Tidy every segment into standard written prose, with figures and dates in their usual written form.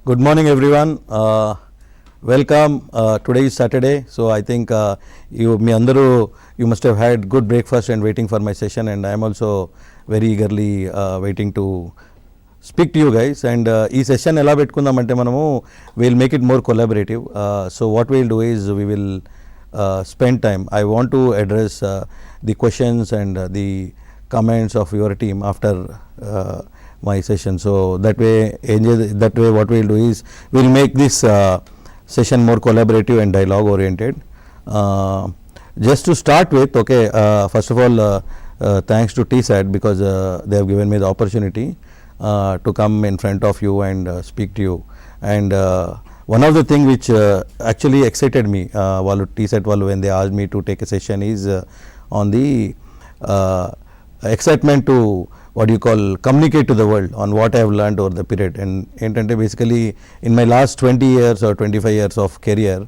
Good morning, everyone. Welcome. Today is Saturday, so I think you must have had good breakfast and waiting for my session, and I am also very eagerly waiting to speak to you guys. And ee session ela pettukundamante manamu we'll make it more collaborative. So what we'll do is we will spend time. I want to address the questions and the comments of your team after my session. So that way what we'll do is we'll make this session more collaborative and dialogue oriented. Just to start with, okay, first of all, thanks to 𝗧𝗦𝗔𝗧 because they have given me the opportunity to come in front of you and speak to you. And one of the thing which actually excited me వాళ్ళు 𝗧𝗦𝗔𝗧 వాళ్ళు when they asked me to take a session is on the excitement to what you call communicate to the world on what I have learned over the period. And ఏంటంటే basically in my last 20 years or 25 years of career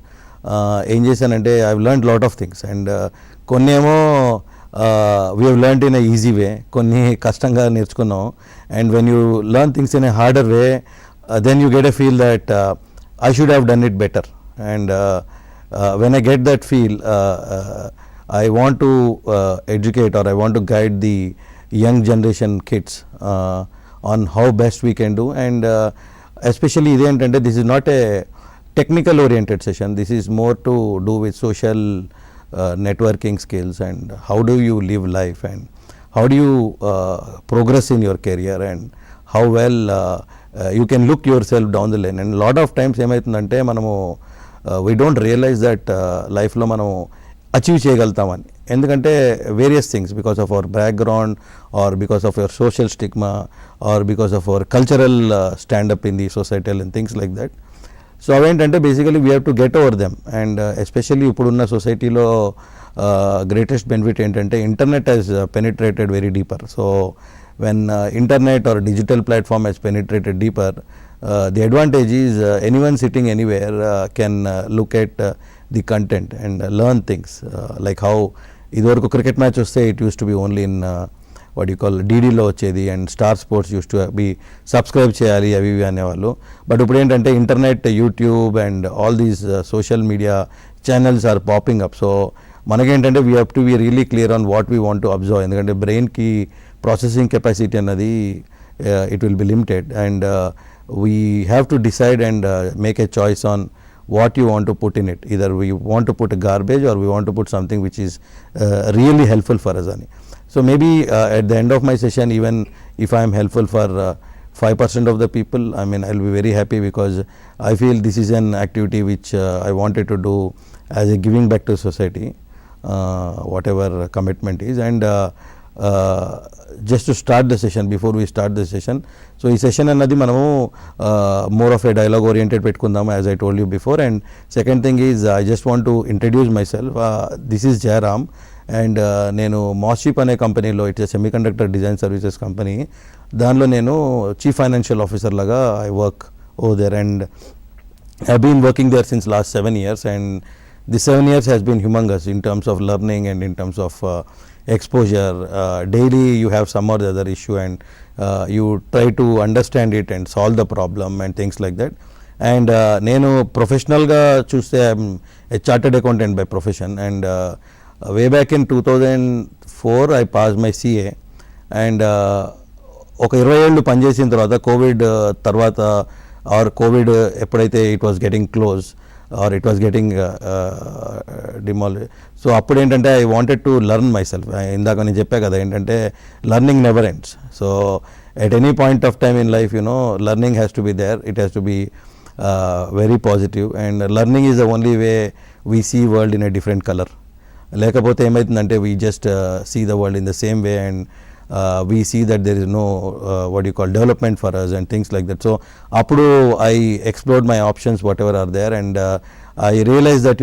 ఏం చేశానంటే I have learned lot of things, and కొన్ని ఏమో we have learned in a easy way, కొన్ని కష్టంగా నేర్చుకున్నాం. And when you learn things in a harder way, then you get a feel that I should have done it better. And when I get that feel, I want to educate or I want to guide the young generation kids on how best we can do. And especially ఇదేంటంటే this is not a technical oriented session, this is more to do with social networking skills and how do you live life and how do you progress in your career and how well you can look yourself down the lane. And lot of times ఏమవుతుందంటే మనము we don't realize that లైఫ్లో మనం achieve చేయగలుగుతామని, ఎందుకంటే various things because of our background or because of your social stigma or because of our cultural stand up in the societal and things like that. So అవేంటంటే basically we have to get over them. And especially ఇప్పుడున్న సొసైటీలో greatest benefit ఏంటంటే internet has penetrated very deeper. So when internet or digital platform has penetrated deeper, the advantage is anyone sitting anywhere can look at the content and learn things like how idoraku cricket match vaste it used to be only in what you call DD lo vachedi, and Star Sports used to be subscribe cheyali avi anevallu. But ippudu entante internet, YouTube and all these social media channels are popping up. So manaki entante we have to be really clear on what we want to absorb, endukante brain ki processing capacity anadi it will be limited, and we have to decide and make a choice on what you want to put in it. Either we want to put a garbage or we want to put something which is really helpful for us. So maybe at the end of my session, even if I am helpful for 5% of the people, I mean I'll be very happy, because I feel this is an activity which I wanted to do as a giving back to society, whatever commitment is. And just to start the session, before we start the session, so ఈ session అన్నది మనము more of a dialogue oriented పెట్టుకుందాము, as I told you before. And second thing is I just want to introduce myself. This is Jayaram, and నేను Moschip అనే కంపెనీలో, it's semiconductor design services company, దానిలో నేను chief financial officer లాగా I work over there, and I've been working there since last 7 years, and the 7 years has been humongous in terms of learning and in terms of exposure. Daily you have some or the other issue, and you try to understand it and solve the problem and things like that. And నేను ప్రొఫెషనల్గా చూస్తే I'm a chartered accountant by profession, and way back in 2004 I pass my CA. And ఒక 20 ఏళ్ళు పనిచేసిన తర్వాత Covid తర్వాత or Covid ఎప్పుడైతే it was getting close or it was getting demolished. So అప్పుడు ఏంటంటే I wanted to learn myself. ఇందాక నేను చెప్పా కదా ఏంటంటే learning never ends. So at any point of time in life learning has to be there, it has to be very positive, and learning is the only way we see world in a different colour. లేకపోతే ఏమవుతుందంటే we just see the world in the same way, and we see that there is no what you call development for us and things like that. So appudu I explored my options whatever are there, and I realized that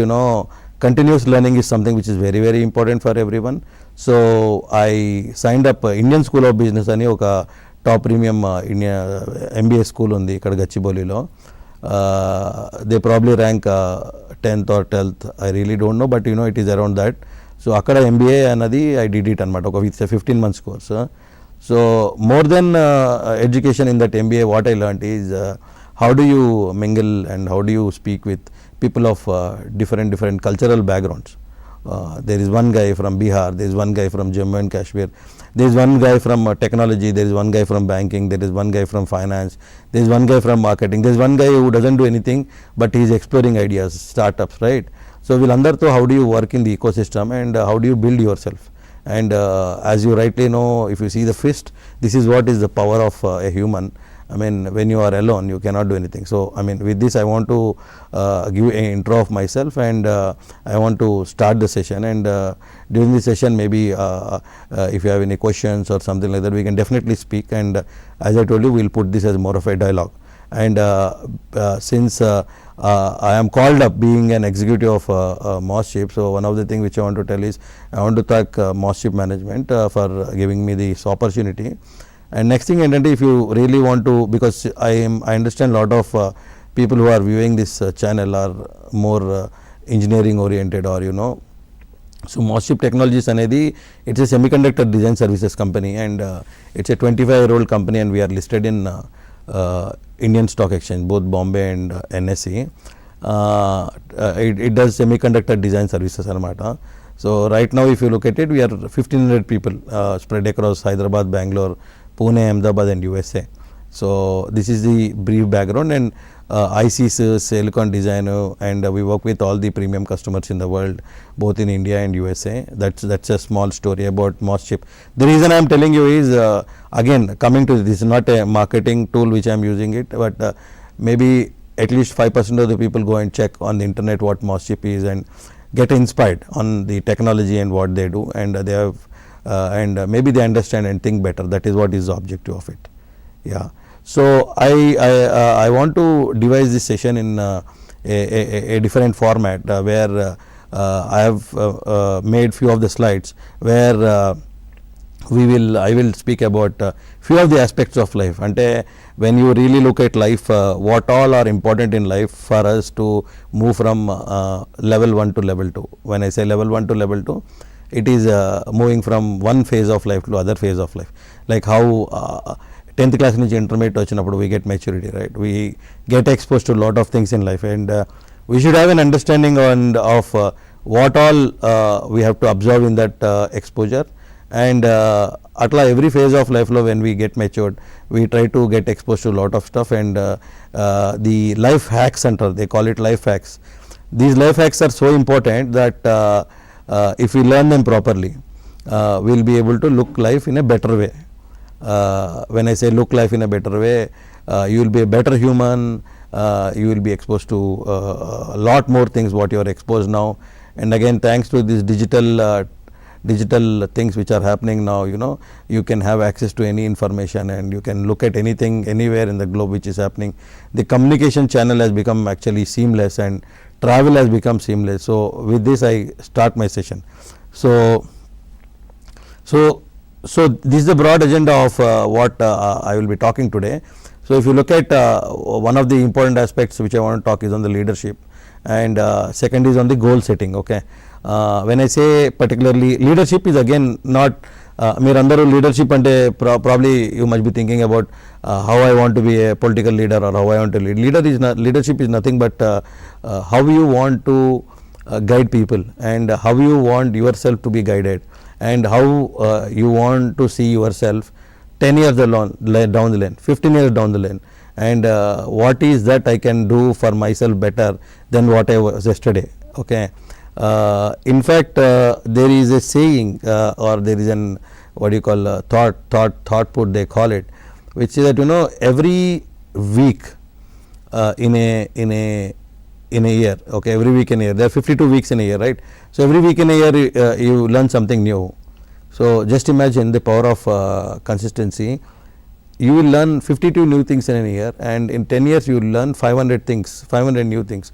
continuous learning is something which is very very important for everyone. So I signed up Indian School of Business ani oka top premium India MBA school undi ikkada Gachibowlilo. They probably rank 10th or 12th, I really don't know, but it is around that. So అక్కడ MBA అన్నది I did it అనమాట, ఒక 15 months course. So more than education in that MBA, what I learned is how do you mingle and how do you speak with people of different cultural backgrounds. There is one guy from Bihar, there is one guy from Jammu and Kashmir, there is one guy from technology, there is one guy from banking, there is one guy from finance, there is one guy from marketing, there is one guy who doesn't do anything but he is exploring ideas, startups, right. So వీళ్ళందరితో how do you work in the ecosystem and how do you build yourself. And as you rightly know, if you see the fist, this is what is the power of a human. I mean, when you are alone, you cannot do anything. So, I mean, with this, I want to give an intro of myself, and I want to start the session. And during the session, maybe if you have any questions or something like that, we can definitely speak. And as I told you, we'll put this as more of a dialogue. And since I am called up being an executive of Moschip, so one of the things which I want to tell is I want to thank Moschip management for giving me this opportunity. And next thing, if you really want to, because I understand a lot of people who are viewing this channel are more engineering oriented, or so Moschip Technologies anedi, it's a semiconductor design services company, and it's a 25-year-old company, and we are listed in Indian Stock Exchange, both Bombay and NSE. It does semiconductor design services anamata. So right now, if you look at it, we are 1,500 people spread across Hyderabad, Bangalore, Pune, Ahmedabad and USA. So this is the brief background, and 𝗖𝗍 silicon designer, and we work with all the premium customers in the world, both in India and USA. That's a small story about Moschip. The reason I am telling you is again coming to this is not a marketing tool which I am using it, but maybe at least 5% of the people go and check on the internet what Moschip is and get inspired on the technology and what they do, and they have and maybe they understand and think better. That is what is the objective of it. Yeah. So I want to devise this session in a different format where I have made few of the slides where I will speak about few of the aspects of life. And when you really look at life, what all are important in life for us to move from level 1 to level 2. When I say level 1 to level 2, it is moving from one phase of life to other phase of life. Like how 10th class నుంచి intermediate వచ్చినప్పుడు we get maturity, right? We get exposed to a lot of things in life, and we should have an understanding of what all we have to observe in that exposure. And atla every phase of life lo when we get matured, we try to get exposed to a lot of stuff, and the life hacks center, they call it life hacks. These life hacks are so important that if we learn them properly, we'll be able to look life in a better way. When I say look life in a better way, you will be a better human, you will be exposed to a lot more things what you are exposed now. And again, thanks to this digital things which are happening now, you can have access to any information, and you can look at anything anywhere in the globe which is happening. The communication channel has become actually seamless, and travel has become seamless. So with this I start my session. So this is the broad agenda of what I will be talking today. So if you look at one of the important aspects which I want to talk is on the leadership, and second is on the goal setting. Okay, when I say particularly leadership is again not meerandaru leadership ante probably you must be thinking about how I want to be a political leader or how I want to lead. Leadership is nothing but how you want to guide people, and how you want yourself to be guided, and how you want to see yourself 10 years down the lane, 15 years down the lane, and what is that I can do for myself better than what I was yesterday. Okay, in fact there is a saying or there is an what you call thought put they call it, which is that every week in a year, okay, every week in a year, there are 52 weeks in a year, right? So every week in a year you learn something new. So just imagine the power of consistency. You will learn 52 new things in a year, and in 10 years you will learn 500 new things.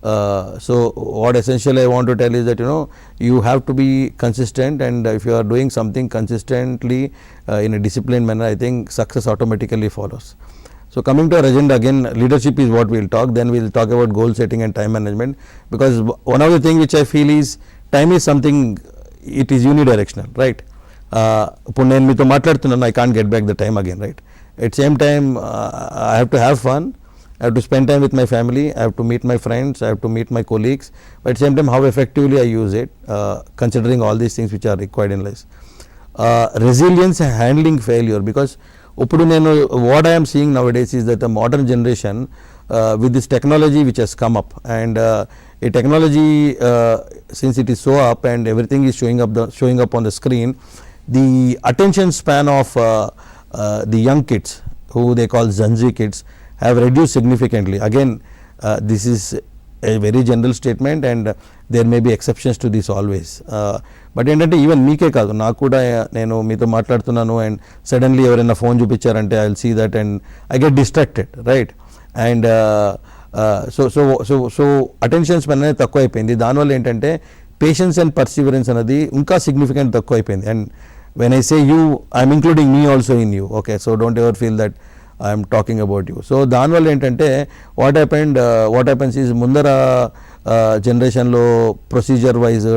So what essentially I want to tell is that you have to be consistent, and if you are doing something consistently in a disciplined manner, I think success automatically follows. So coming to our agenda, again leadership is what we will talk. Then we will talk about goal setting and time management, because one of the things which I feel is time is something, it is unidirectional, right? ఇప్పుడు నేను మీతో మాట్లాడుతున్నాను, I can't get back the time again, right? At same time I have to have fun, I have to spend time with my family, I have to meet my friends, I have to meet my colleagues, but at the same time how effectively I use it, considering all these things which are required in life. Resilience and handling failure, because ఇప్పుడు నేను what I am seeing nowadays is that the modern generation with this technology which has come up, and a technology since it is so up and everything is showing up on the screen, the attention span of the young kids, who they call 𝗧𝗦𝗔𝗧 kids, have reduced significantly. Again, this is a very general statement and there may be exceptions to this always, but ఏంటంటే even మీకే కాదు, నాకు కూడా నేను మీతో మాట్లాడుతున్నాను and suddenly ఎవరైనా phone చూపించారంటే I will see that and I get distracted, right? And so attention span అనేది తక్కువ అయిపోయింది. దానివల్ల ఏంటంటే పేషెన్స్ అండ్ పర్సివరెన్స్ అనేది ఇంకా సిగ్నిఫికెంట్ తక్కువ అయిపోయింది. And when I say you, I'm including me also in you, okay? So don't ever feel that I'm talking about you. So దానివల్ల ఏంటంటే వాట్ హ్యాపెన్స్ ఈజ్, ముందర జనరేషన్లో procedure wise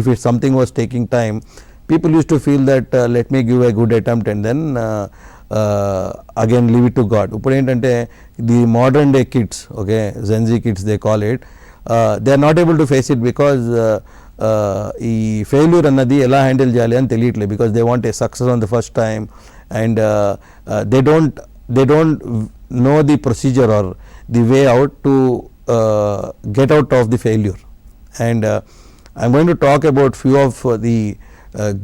if it something was taking time, people used to feel that let me give a good attempt and then again leave it to God. Uppudu entante the modern day kids, okay, 𝗧𝗦𝗔𝗧 kids they call it, they are not able to face it because ee failure annadi ela handle cheyali ani teliyట్లేదు, because they want a success on the first time and they don't know the procedure or the way out to get out of the failure. And I am going to talk about few of the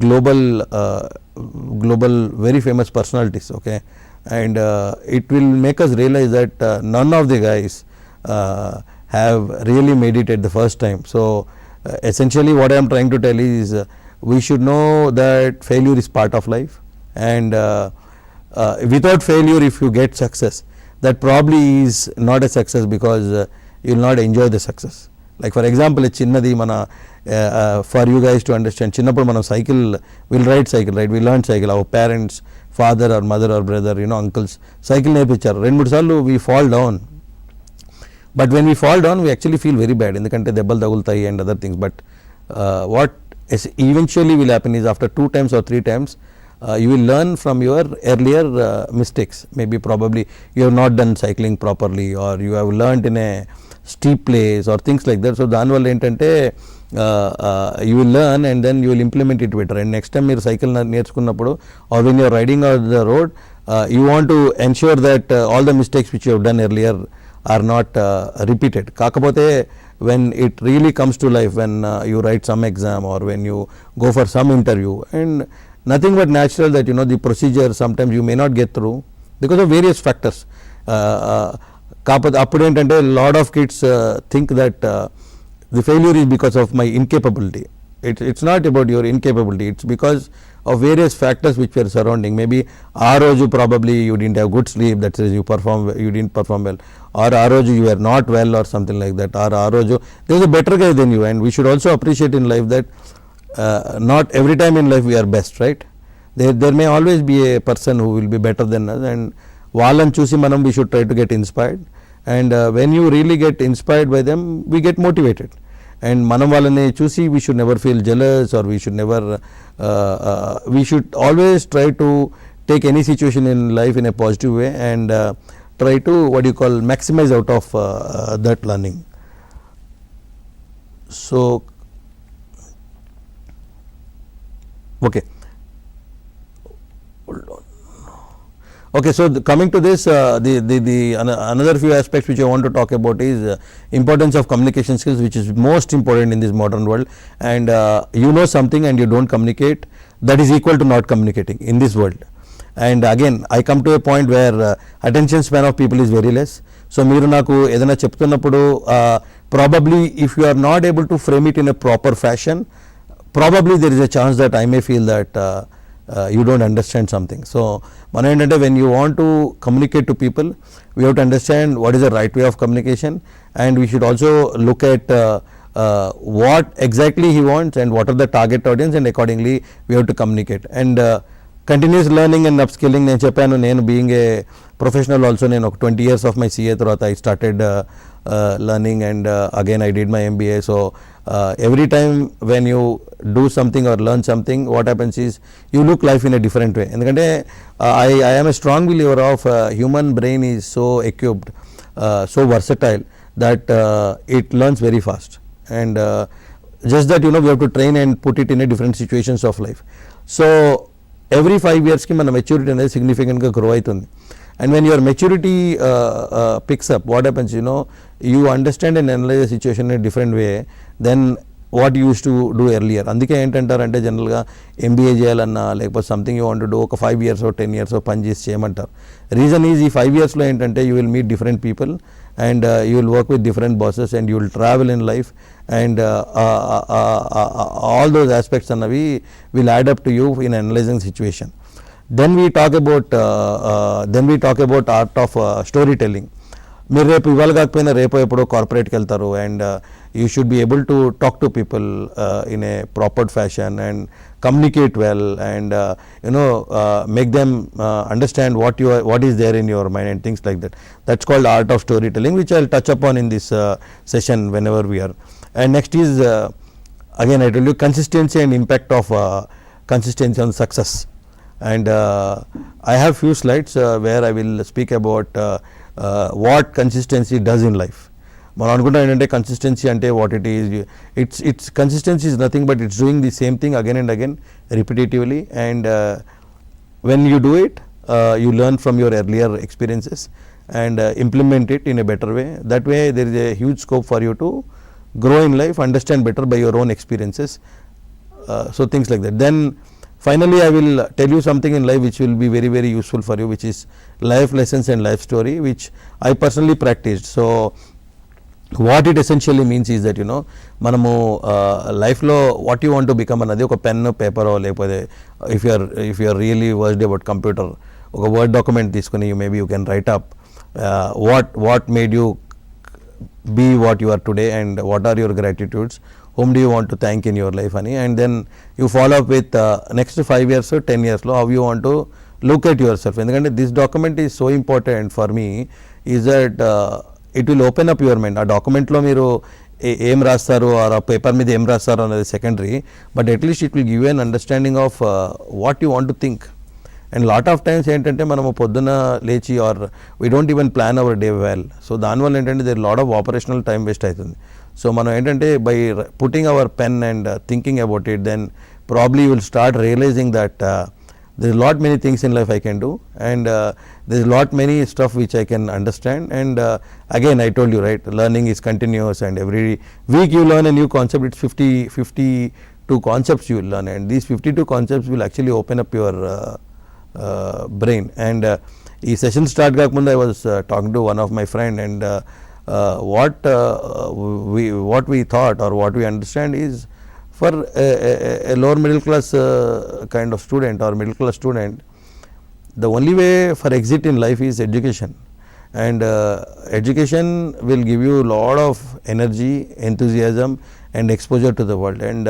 global very famous personalities, okay? And it will make us realize that none of the guys have really made it at the first time. So essentially what I am trying to tell is we should know that failure is part of life, and without failure if you get success, that probably is not a success, because you will not enjoy the success. Like for example, చిన్నది మన for you guys to understand, చిన్నప్పుడు మనం cycle, will ride cycle, right? We learn cycle, our parents, father or mother or brother, uncles cycle నేర్పించారు. 2-3 సార్లు we fall down, but when we fall down we actually feel very bad, ఎందుకంటే దెబ్బలు తగులుతాయి and other things. But what eventually will happen is after 2 times or 3 times you will learn from your earlier mistakes. Maybe probably you have not done cycling properly, or you have learned in a steep place or things like that. So దానివల్ల ఏంటంటే you will learn and then you will implement it better, and next time మీరు cycle నేర్చుకున్నప్పుడు or when you are riding on the road, you want to ensure that all the mistakes which you have done earlier are not repeated. కాకపోతే when it really comes to life, when you write some exam or when you go for some interview, and nothing but natural that the procedure sometimes you may not get through because of various factors. కాకపోతే అప్పుడు ఏంటంటే lot of kids think that the failure is because of my incapability. It's not about your incapability, it's because of various factors which were surrounding. Maybe aa roju probably you didn't have good sleep, that is you didn't perform well, or aa roju you were not well or something like that, or aa roju there is a better guy than you. And we should also appreciate in life that not every time in life we are best, right? There may always be a person who will be better than us, and వాళ్ళని చూసి మనం we should try to get inspired. And when you really get inspired by them, we get motivated, and మనం వాళ్ళని చూసి we should never feel jealous, or we should always try to take any situation in life in a positive way, and try to maximize out of that learning. So okay, hold on. Okay, so coming to this, another few aspects which I want to talk about is importance of communication skills, which is most important in this modern world. And something and you don't communicate, that is equal to not communicating in this world. And again I come to a point where attention span of people is very less. So మీరు నాకు ఏదైనా చెప్తున్నప్పుడు probably if you are not able to frame it in a proper fashion, probably there is a chance that I may feel that you don't understand something. So మనం ఏంటంటే when you want to communicate to people, we have to understand what is the right way of communication, and we should also look at what exactly he wants and what are the target audience, and accordingly we have to communicate. And continuous learning and upskilling, నేను చెప్పాను, నేను being a professional also, నేను ఒక 20 years of my CA తర్వాత I started learning, and again I did my MBA. So every time when you do something or learn something, what happens is you look life in a different way. ఎందుకంటే I am a strong believer of human brain is so equipped so versatile that it learns very fast, and just that we have to train and put it in a different situations of life. So every 5 years ki mana maturity అనేది significant గా grow అవుతుంది. And when your maturity picks up, what happens, you understand and analyze the situation in a different way than what you used to do earlier. అందుకే ఏంటంటారంటే జనరల్గా MBA చేయాలన్నా లేకపోతే something you want to do ఒక 5 years 10 years పని చేసి చేయమంటారు. Reason is ఈ 5 yearsలో ఏంటంటే you will meet different people and you will work with different bosses and you will travel in life, and all those aspects annavi will add up to you in analyzing situation. Then we talk about art of storytelling. మీరు రేపు ఇవాళ కాకపోయినా రేపు ఎప్పుడో కార్పొరేట్కి వెళ్తారు, and you should be able to talk to people in a proper fashion and communicate well, and make them understand what is there in your mind and things like that. That's called art of storytelling, which I'll touch upon in this session whenever we are. And next is again I told you consistency and impact of consistency on success, and I have few slides where I will speak about what consistency does in life. మనం అనుకుంటాం ఏంటంటే consistency అంటే what it is, it's consistency is nothing but it's doing the same thing again and again రిపిటేటివ్లీ, and when you do it you learn from your earlier experiences and implement it in a better way. That way there is a huge scope for you to grow in life, understand better by your own experiences, so things like that. Then finally I will tell you something in life which will be very very useful for you, which is life lessons and life story, which I personally practiced. So what it essentially means is that మనము లైఫ్లో what you want to become అన్నది ఒక pen paper లేకపోతే if you are really versed about computer, ఒక word document తీసుకుని maybe you can write up what made you be what you are today and what are your gratitudes, whom do you want to thank in your life ani, and then you follow up with next 5 years or 10 years lo how you want to look at yourself. Endukante this document is so important for me is that it will open up your mind. ఆ document లో మీరు ఏం రాస్తారు are ఆ paper మీద ఏం రాస్తారు అనేది secondary, but at least it will give you an understanding of what you want to think. And lot of times ఏంటంటే మనము పొద్దున లేచి or we don't even plan our day well. So దానివల్ల ఏంటంటే there lot of operational time waste అవుతుంది. So మనం ఏంటంటే by putting our pen and thinking about it, then probably you will start realizing that there is lot many things in life I can do, and there is lot many stuff which I can understand. And again I told you, right, learning is continuous, and every week you learn a new concept. It's 52 concepts you will learn, and these 52 concepts will actually open up your brain. And ఈ session start కాకముందు I was talking to one of my friend, and what we thought or what we understand is for a lower middle class kind of student or middle class student, the only way for exit in life is education, and education will give you a lot of energy, enthusiasm and exposure to the world. And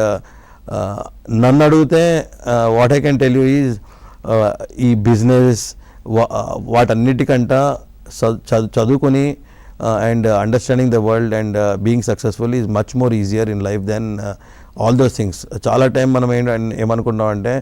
none adugute what I can tell you is ఈ business వాటన్నిటికంట చదువుకొని and understanding the world and being successful is much more easier in life than all those things. చాలా time మనం ఏమనుకుంటాం అంటే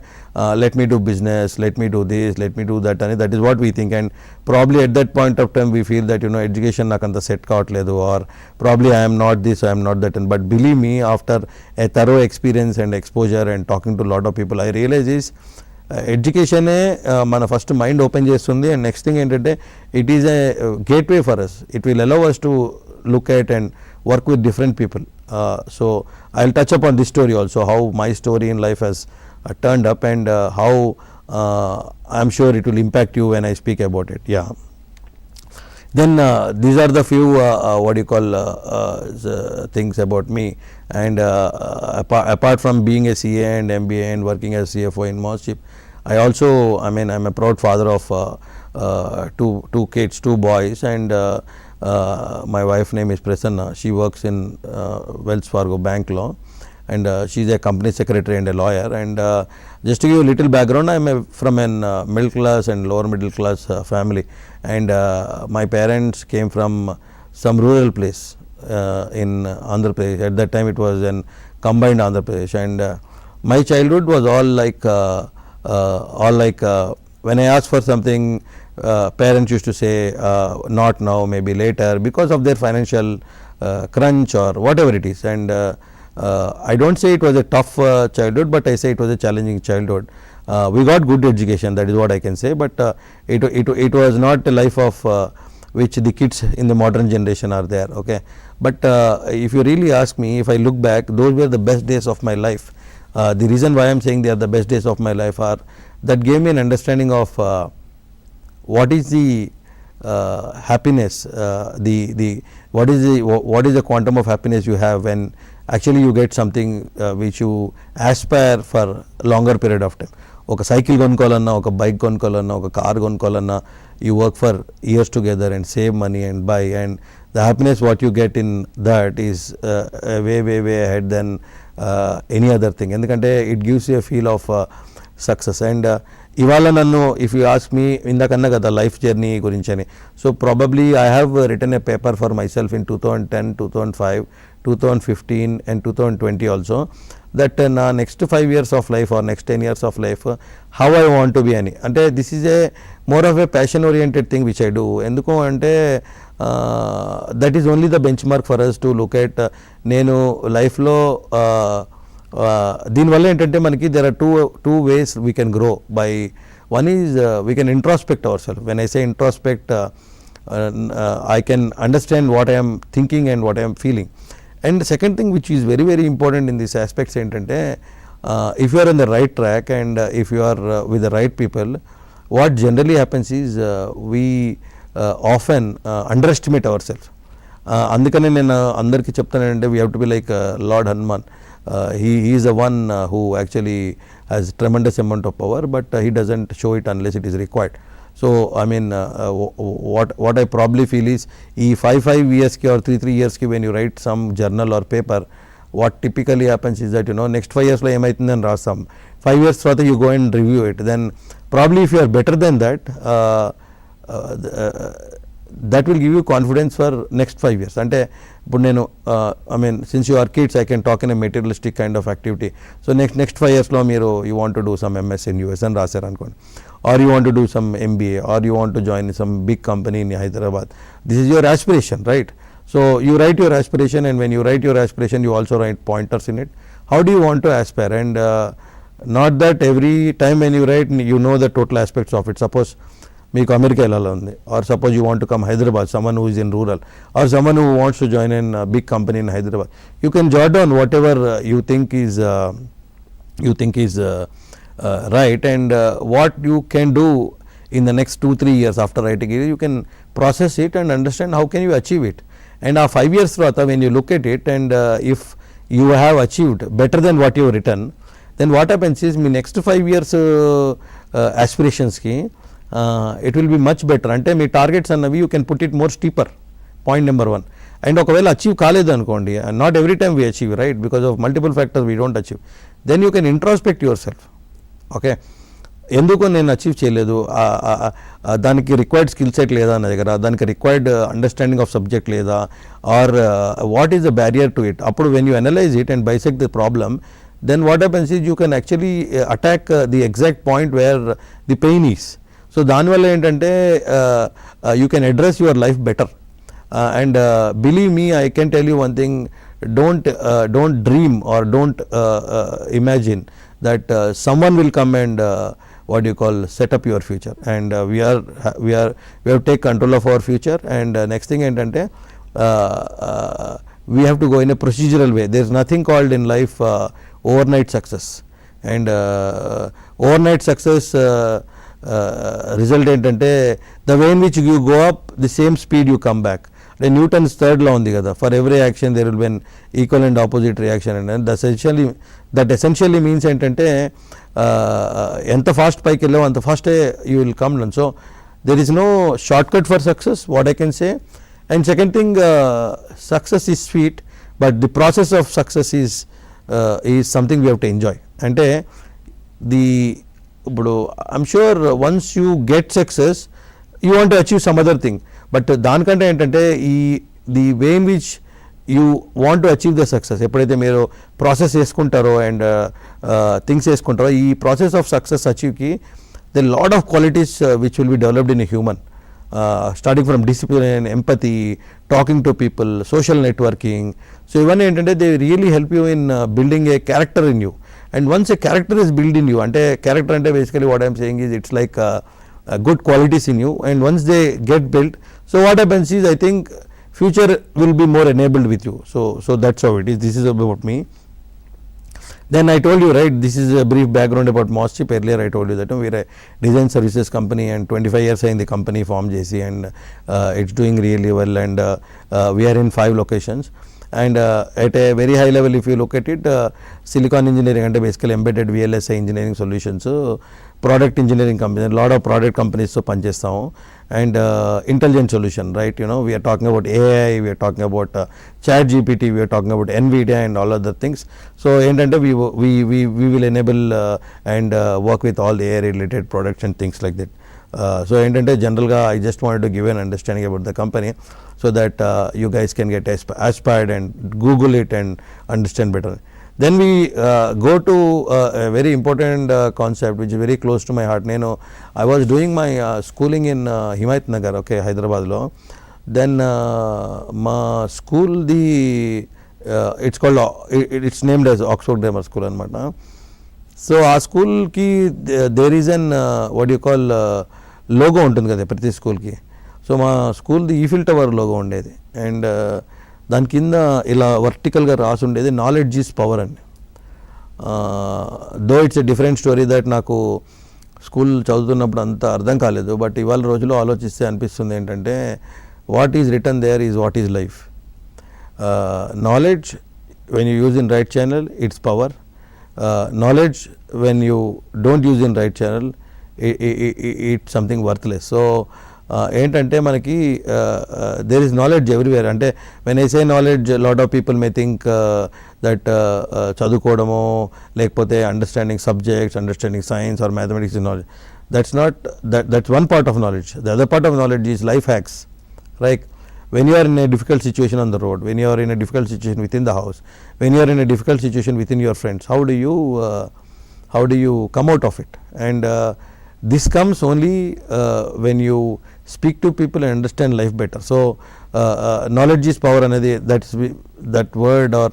let me do business, let me do this, let me do that, and that is what we think, and probably at that point of time we feel that education నాకంత set కావట్లేదు, or probably I am not this, I am not that. And but believe me, after a thorough experience and exposure and talking to a lot of people, I realize is ఎడ్యుకేషనే మన first mind open చేస్తుంది, and next thing ఏంటంటే it is a gateway for us. It will allow us to look at and work with different people. So I will touch up on this story also, how my story in life has turned up, and how I am sure it will impact you when I speak about it. Yeah. Then these are the few what you call things about me, and apart from being a CA and MBA and working as CFO in Moschip, I also, I'm a proud father of two kids, 2 boys, and my wife name is Prasanna. She works in Wells Fargo Bank Law, and she is a company secretary and a lawyer. And just to give you a little background, I am from a middle class and lower middle class family, and my parents came from some rural place in Andhra Pradesh. At that time it was an combined Andhra Pradesh, and my childhood was all like when I asked for something, parents used to say not now, maybe later, because of their financial crunch or whatever it is. And I don't say it was a tough childhood, but I say it was a challenging childhood. We got good education, that is what I can say, but it was not a life of which the kids in the modern generation are there. Okay, but if you really ask me, if I look back, those were the best days of my life. The reason why I am saying they are the best days of my life are that gave me an understanding of what is the happiness, what is the quantum of happiness you have when actually you get something which you aspire for longer period of time. ఒక cycle కొనుక్కోవాలన్నా, ఒక bike కొనుక్కోవాలన్నా, ఒక car కొనుక్కోవాలన్నా, you work for years together and save money and buy, and the happiness what you get in that is way ahead than any other thing. ఎందుకంటే it gives you a feel of success. And ఇవాళ నన్ను if you ask me, ఇందాకన్నా కదా life journey గురించి అని, so probably I have written a paper for myself in 2010, 2005, 2015 and 2020 also, that na next 5 years of life or next 10 years of life how I want to be అని. అంటే this is a more of a passion oriented thing which I do. ఎందుకు అంటే that is only the benchmark for us to look at. నేను లైఫ్లో దీనివల్ల ఏంటంటే మనకి there are two ways we can grow by. One is we can introspect ourselves. When I say introspect, I can understand what I am thinking and what I am feeling. And the second thing which is very important in these aspects ఏంటంటే if you are on the right track and if you are with the right people, what generally happens is we often underestimate ourselves. అందుకనే నేను అందరికీ చెప్తానంటే we have to be like Lord Hanuman. He is the one who actually has tremendous amount of power, but he doesn't show it unless it is required. So I mean what I probably feel is ఈ 5 years ki or 3 years ki when you write some journal or paper, what typically happens is that next 5 years లో ఏమైతుందని రాస్తాం, 5 years తర్వాత you go and review it, then probably if you are better than that, that will give you confidence for next 5 years. అంటే ఇప్పుడు నేను I mean since you are kids, I can talk in a materialistic kind of activity. So next 5 years లో మీరు you want to do some MS in US అని రాశారు అనుకోండి, or you want to do some MBA, or you want to join some big company in Hyderabad. This is your aspiration, right? So you write your aspiration, and when you write your aspiration you also write pointers in it. How do you want to aspire? And not that every time when you write you know the total aspects of it. Suppose మీకు America వెళ్ళాలి ఉంది, or suppose you want to come Hyderabad, someone who is in rural, or someone who wants to join in a big company in Hyderabad, you can jot down whatever you think is right, and what you can do in the next 2-3 years after writing it, you can process it and understand how can you achieve it. And 5 years తర్వాత when you look at it, and if you have achieved better than what you have written, then what happens is me next 5 years aspirations ki it will be much better. అంటే మీ targets అన్నవి you can put it more steeper, point number 1. And ఒకవేళ achieve కాలేదు అనుకోండి, not every time we achieve, right, because of multiple factors we don't achieve, then you can introspect your self. Okay, ఎందుకు నేను achieve చేయలేదు, దానికి required skill set లేదా నా దగ్గర, దానికి రిక్వైర్డ్ అండర్స్టాండింగ్ ఆఫ్ సబ్జెక్ట్ లేదా, or what is the barrier to it. అప్పుడు when you analyse it and bisect the problem, then what happens is you can actually attack the exact point where the pain is. So దానివల్ల ఏంటంటే you can address your life better. And believe me, I can tell you one thing, don't dream or don't imagine that someone will come and what do you call set up your future, and we have to take control of our future. And next thing ఏంటంటే we have to go in a procedural way. There is nothing called in life overnight success, and overnight success result ఏంటంటే the way in which you go up, the same speed you come back. అంటే Newton's third law ఉంది కదా, for every action there will be an equal and opposite reaction. And that essentially means ఏంటంటే ఎంత fast పైకి వెళ్ళావు అంత ఫాస్టే you will come down. So there is no shortcut for success, what I can say. And second thing, success is sweet, but the process of success is something we have to enjoy. అంటే ఇప్పుడు I'm sure once you get success you want to achieve some other thing, but దానికంటే ఏంటంటే the way in which you want to achieve the success, ఎప్పుడైతే మీరు process చేసుకుంటారో and things చేసుకుంటారో, ఈ process of success అచీవ్కి there are a lot of qualities which will be developed in a human, starting from discipline, empathy, talking to people, social networking. So even they really help you in building a character in you. And once a character is built in you, character basically what I am saying is it's like good qualities in you, and once they get built, so what happens is I think future will be more enabled with you. So that's how it is. This is about me. Then I told you, right, this is a brief background about Moschip. Earlier I told you that we are a design services company, and 25 years in the company formed JC, and it's doing really well, and we are in 5 locations. And at a very high level, if you look at it, silicon engineering and basically embedded VLSI engineering solutions, product engineering company, a lot of product companies so panchestamu, and intelligent solution, right? We are talking about AI, we are talking about chat GPT, we are talking about NVIDIA and all other things. So we will enable and work with all the AI related products and things like that. So general I just wanted to give an understanding about the company, so that you guys can get aspired and Google it and understand better. Then we go to a very important concept which is very close to my heart. I was doing my schooling in 𝗧𝗦𝗔𝗧, okay, Hyderabad lo. Then my school, it's named as Oxford Grammar School anamata. So our school ki there is an what you call logo ఉంటుంది కదా ప్రతి school కి. So మా school the Eiffel tower logo ఉండేది, and దాని కింద ఇలా వర్టికల్గా రాసి ఉండేది నాలెడ్జ్ ఈజ్ పవర్ అని. Though it's a different story that నాకు స్కూల్ చదువుతున్నప్పుడు అంత అర్థం కాలేదు, బట్ ఇవాళ రోజులో ఆలోచిస్తే అనిపిస్తుంది ఏంటంటే what is return there is what is life. Knowledge when you use in right channel it's power. Knowledge when you don't use in right channel it's something worthless. So ఏంటంటే మనకి there is knowledge everywhere. అంటే when I say knowledge, a lot of people may think that చదువుకోవడమో లేకపోతే understanding subjects, understanding science or mathematics is knowledge. That's one part of knowledge. The other part of knowledge is life hacks, right? When you are in a difficult situation on the road, when you are in a difficult situation within the house, when you are in a difficult situation within your friends, how do you come out of it? And this comes only when you speak to people and understand life better. So knowledge is power another, that word or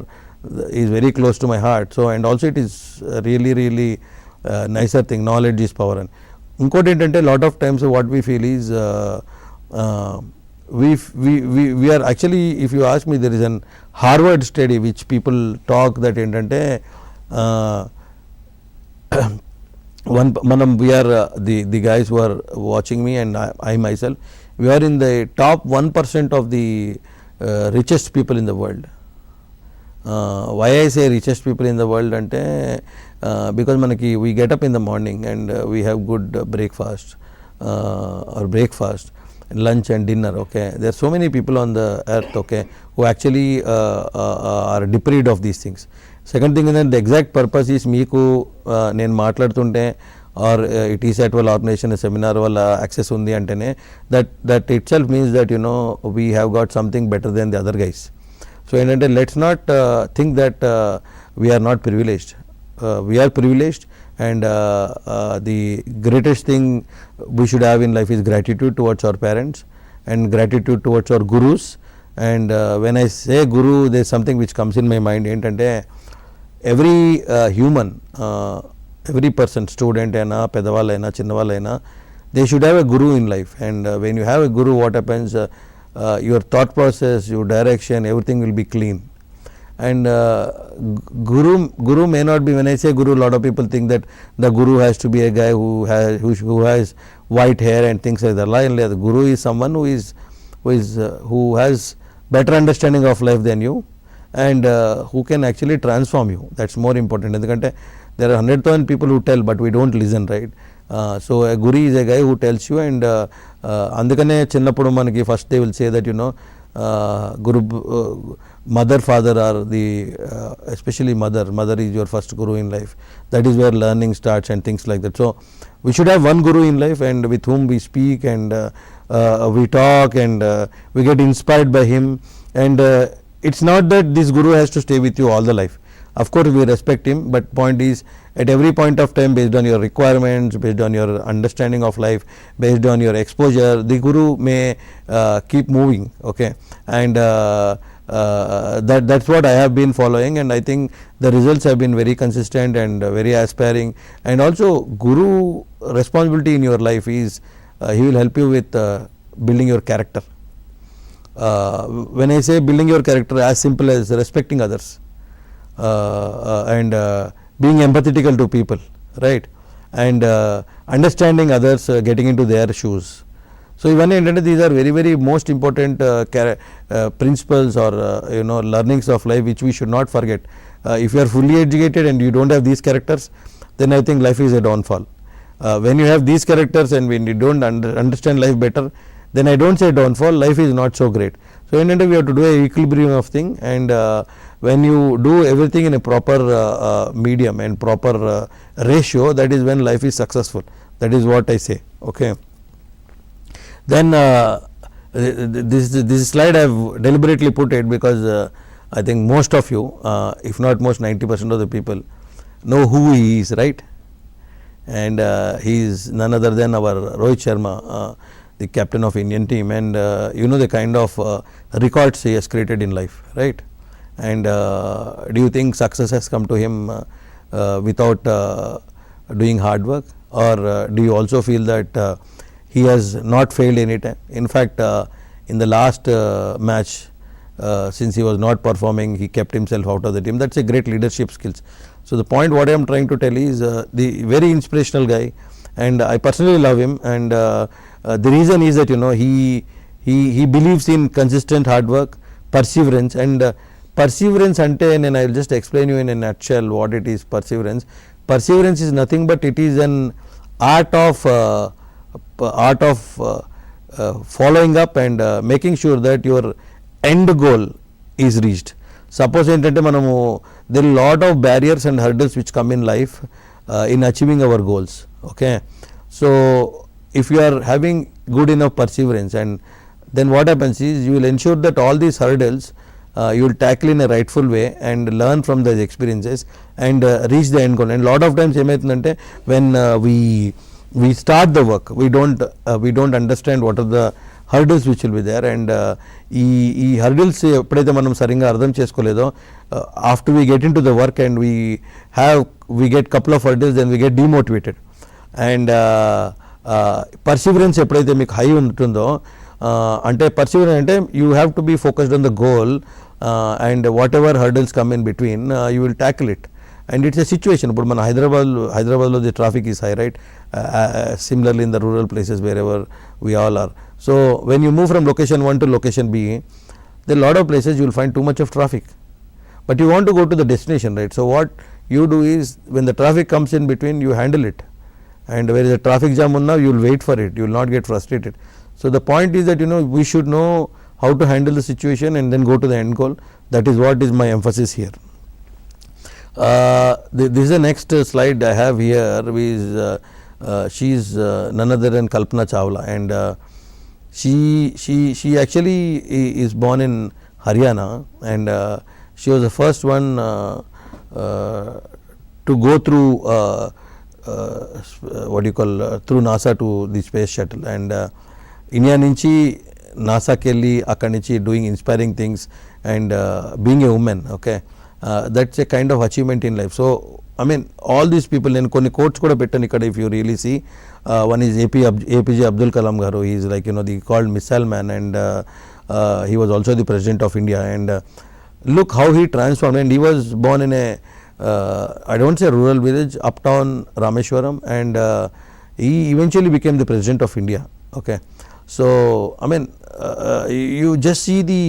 is very close to my heart. So and also it is really nicer thing, knowledge is power. And inkoti entante lot of times what we feel is we are actually, if you ask me, there is an Harvard study which people talk that ఏంటంటే we are the guys who are watching me and I myself, we are in the top 1% of the richest people in the world. Why I say richest people in the world అంటే because మనకి we get up in the morning and we have good breakfast or breakfast, lunch and dinner, okay. There are so many people on the earth, okay, who actually are deprived of these things. Second thing is that the exact purpose is meeku నేను మాట్లాడుతుంటే or it is at వాళ్ళ organisation seminar వల్ల access ఉంది అంటేనే that itself means that we have got something better than the other guys. So ఏంటంటే let's not think that we are not privileged. We are privileged, and the greatest thing we should have in life is gratitude towards our parents and gratitude towards our gurus. And when I say guru, there is something which comes in my mind ఏంటంటే every human, every person, student అయినా పెద్దవాళ్ళైనా చిన్నవాళ్ళైనా, they should have a guru in life. And when you have a guru, what happens, your thought process, your direction, everything will be clean. And guru may not be, when I say guru, a lot of people think that the guru has to be a guy who has white hair and things like that. The guru is someone who has better understanding of life than you, and who can actually transform you. That's more important. Endukante there are 100,000 people who tell, but we don't listen, right? So a guru is a guy who tells you, and andukane chinnappudu manaki first they will say that guru, mother, father are the especially mother is your first guru in life. That is where learning starts and things like that. So we should have one guru in life, and with whom we speak and we talk, and we get inspired by him. And it's not that this guru has to stay with you all the life. Of course we respect him, but point is at every point of time, based on your requirements, based on your understanding of life, based on your exposure, the guru may keep moving, okay, and that's what I have been following, and I think the results have been very consistent and very aspiring. And also guru responsibility in your life is he will help you with building your character. When I say building your character, as simple as respecting others and being empathetical to people, right, and understanding others, getting into their shoes. So ఇవన్నీ ఏంటంటే these are very very most important principles or learnings of life which we should not forget. If you are fully educated and you don't have these characters, then I think life is a downfall. When you have these characters and when you don't understand life better, then I don't say downfall, life is not so great. So ఏంటంటే we have to do a equilibrium of thing, and when you do everything in a proper medium and proper ratio, that is when life is successful. That is what I say, okay. Then this slide I have deliberately put it because I think most of you, if not most, 90% of the people know who he is, right, and he is none other than our Rohit Sharma, the captain of Indian team, and you know the kind of records he has created in life, right, and do you think success has come to him without doing hard work, or do you also feel that he has not failed any time? In fact, in the last match, since he was not performing, he kept himself out of the team. That's a great leadership skills. So the point what I am trying to tell is the very inspirational guy, and I personally love him, and the reason is that he believes in consistent hard work, perseverance, and perseverance ante, and I will just explain you in a nutshell what it is. Perseverance is nothing but it is an art of following up and making sure that your end goal is reached. Suppose ఏంటంటే మనము there are a lot of barriers and hurdles which come in life in achieving our goals, okay. So if you are having good enough perseverance, and then what happens is you will ensure that all these hurdles you will tackle in a rightful way and learn from those experiences and reach the end goal. And lot of times ఏమవుతుందంటే when we start the work, we don't understand what are the hurdles which will be there, and ఈ hurdles ఎప్పుడైతే మనం సరిగ్గా అర్థం చేసుకోలేదో, after we get into the work and we get couple of hurdles, then we get demotivated. And perseverance ఎప్పుడైతే మీకు high ఉంటుందో, అంటే perseverance అంటే you have to be focused on the goal, and whatever hurdles come in between, you will tackle it. And it's a situation. ఇప్పుడు మన హైదరాబాద్లో the traffic is high, right, similarly in the rural places wherever we all are. So when you move from location 1 to location B, there are a lot of places you will find too much of traffic, but you want to go to the destination, right. So what you do is, when the traffic comes in between, you handle it, and where is a traffic jam unna, you will wait for it, you will not get frustrated. So the point is that we should know how to handle the situation and then go to the end goal. That is what is my emphasis here. This is the next slide I have here, is she is none other than Kalpana Chawla, and she actually is born in Haryana, and she was the first one to go through through NASA to the space shuttle, and India నుంచి నాసాకి వెళ్ళి అక్కడి నుంచి doing inspiring things and being a women, okay, that's a kind of achievement in life. So I mean all these people, నేను కొన్ని quotes కూడా పెట్టాను ఇక్కడ. If you really see, one is APJ Abdul Kalam garu. He is like the called missile man, and he was also the president of India, and look how he transformed. And he was born in a I don't say rural village, uptown Rameshwaram, and he eventually became the president of India, okay. So I mean you just see the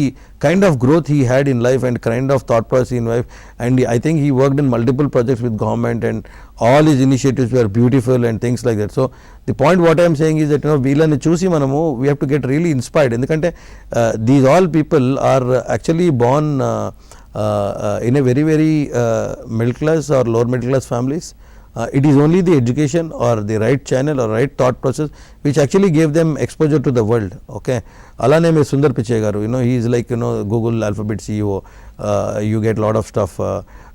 kind of growth he had in life and kind of thought process in life, and I think he worked in multiple projects with government, and all his initiatives were beautiful and things like that. So the point what I am saying is that వీళ్ళని చూసి మనము we have to get really inspired, ఎందుకంటే these all people are actually born in a very very middle class or lower middle class families, It is only the education or the right channel or right thought process which actually gave them exposure to the world. Okay, alane me 𝗧𝗦𝗔𝗧 garu, he is like Google Alphabet CEO. You get lot of stuff.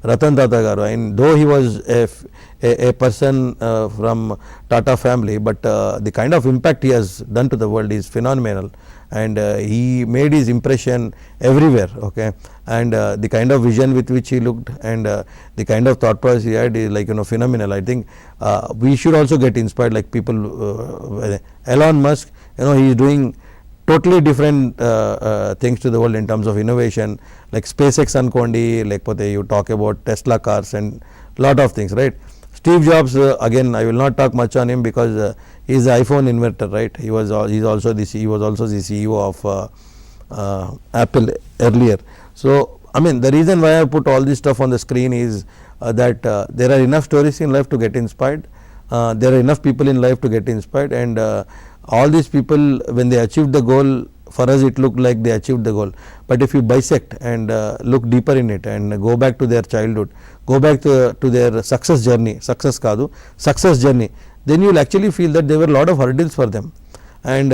Ratan Tata garu, and though he was a person from Tata family, but the kind of impact he has done to the world is phenomenal, and he made his impression everywhere. Okay, and the kind of vision with which he looked and the kind of thought process he had is like phenomenal. I think we should also get inspired like people. Elon Musk, he is doing totally different things to the world in terms of innovation, like SpaceX ankondi, like you talk about Tesla cars and lot of things, right? Steve Jobs, again I will not talk much on him because he is the iPhone inventor, right? He was also the CEO of Apple earlier. So I mean, the reason why I put all this stuff on the screen is that there are enough stories in life to get inspired. There are enough people in life to get inspired, and all these people, when they achieved the goal, for us it looked like they achieved the goal. But if you bisect and look deeper in it and go back to their childhood, go back to their success journey, success journey, then you will actually feel that there were a lot of hurdles for them. And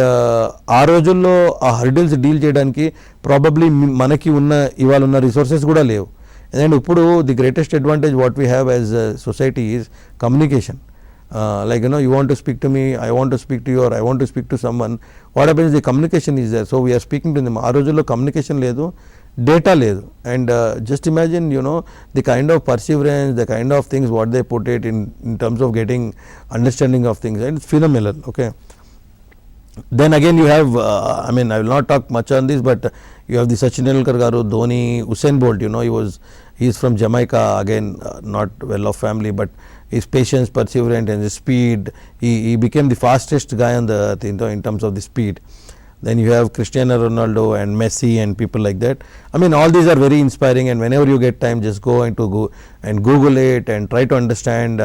ఆ రోజుల్లో ఆ hurdles deal చేయడానికి probably మనకి ఇవాళ ఉన్న resources కూడా లేవు. And ఇప్పుడు the greatest advantage what we have as society is communication. Like you want to speak to me, I want to speak to you, or I want to speak to someone. What happens, the communication is there, so we are speaking to them. ఆ రోజుల్లో communication లేదు, data లేదు, and just imagine the kind of perseverance, the kind of things what they put it in terms of getting understanding of things, and it's phenomenal. Okay, then again you have I mean, I will not talk much on this, but you have the Sachin Tendulkar garu, Dhoni, Usain Bolt. He is from Jamaica, again not well off family, but his patience, perseverance and his speed, he became the fastest guy on the earth in terms of the speed. Then you have Cristiano Ronaldo and Messi and people like that. I mean, all these are very inspiring, and whenever you get time, just go and Google it and try to understand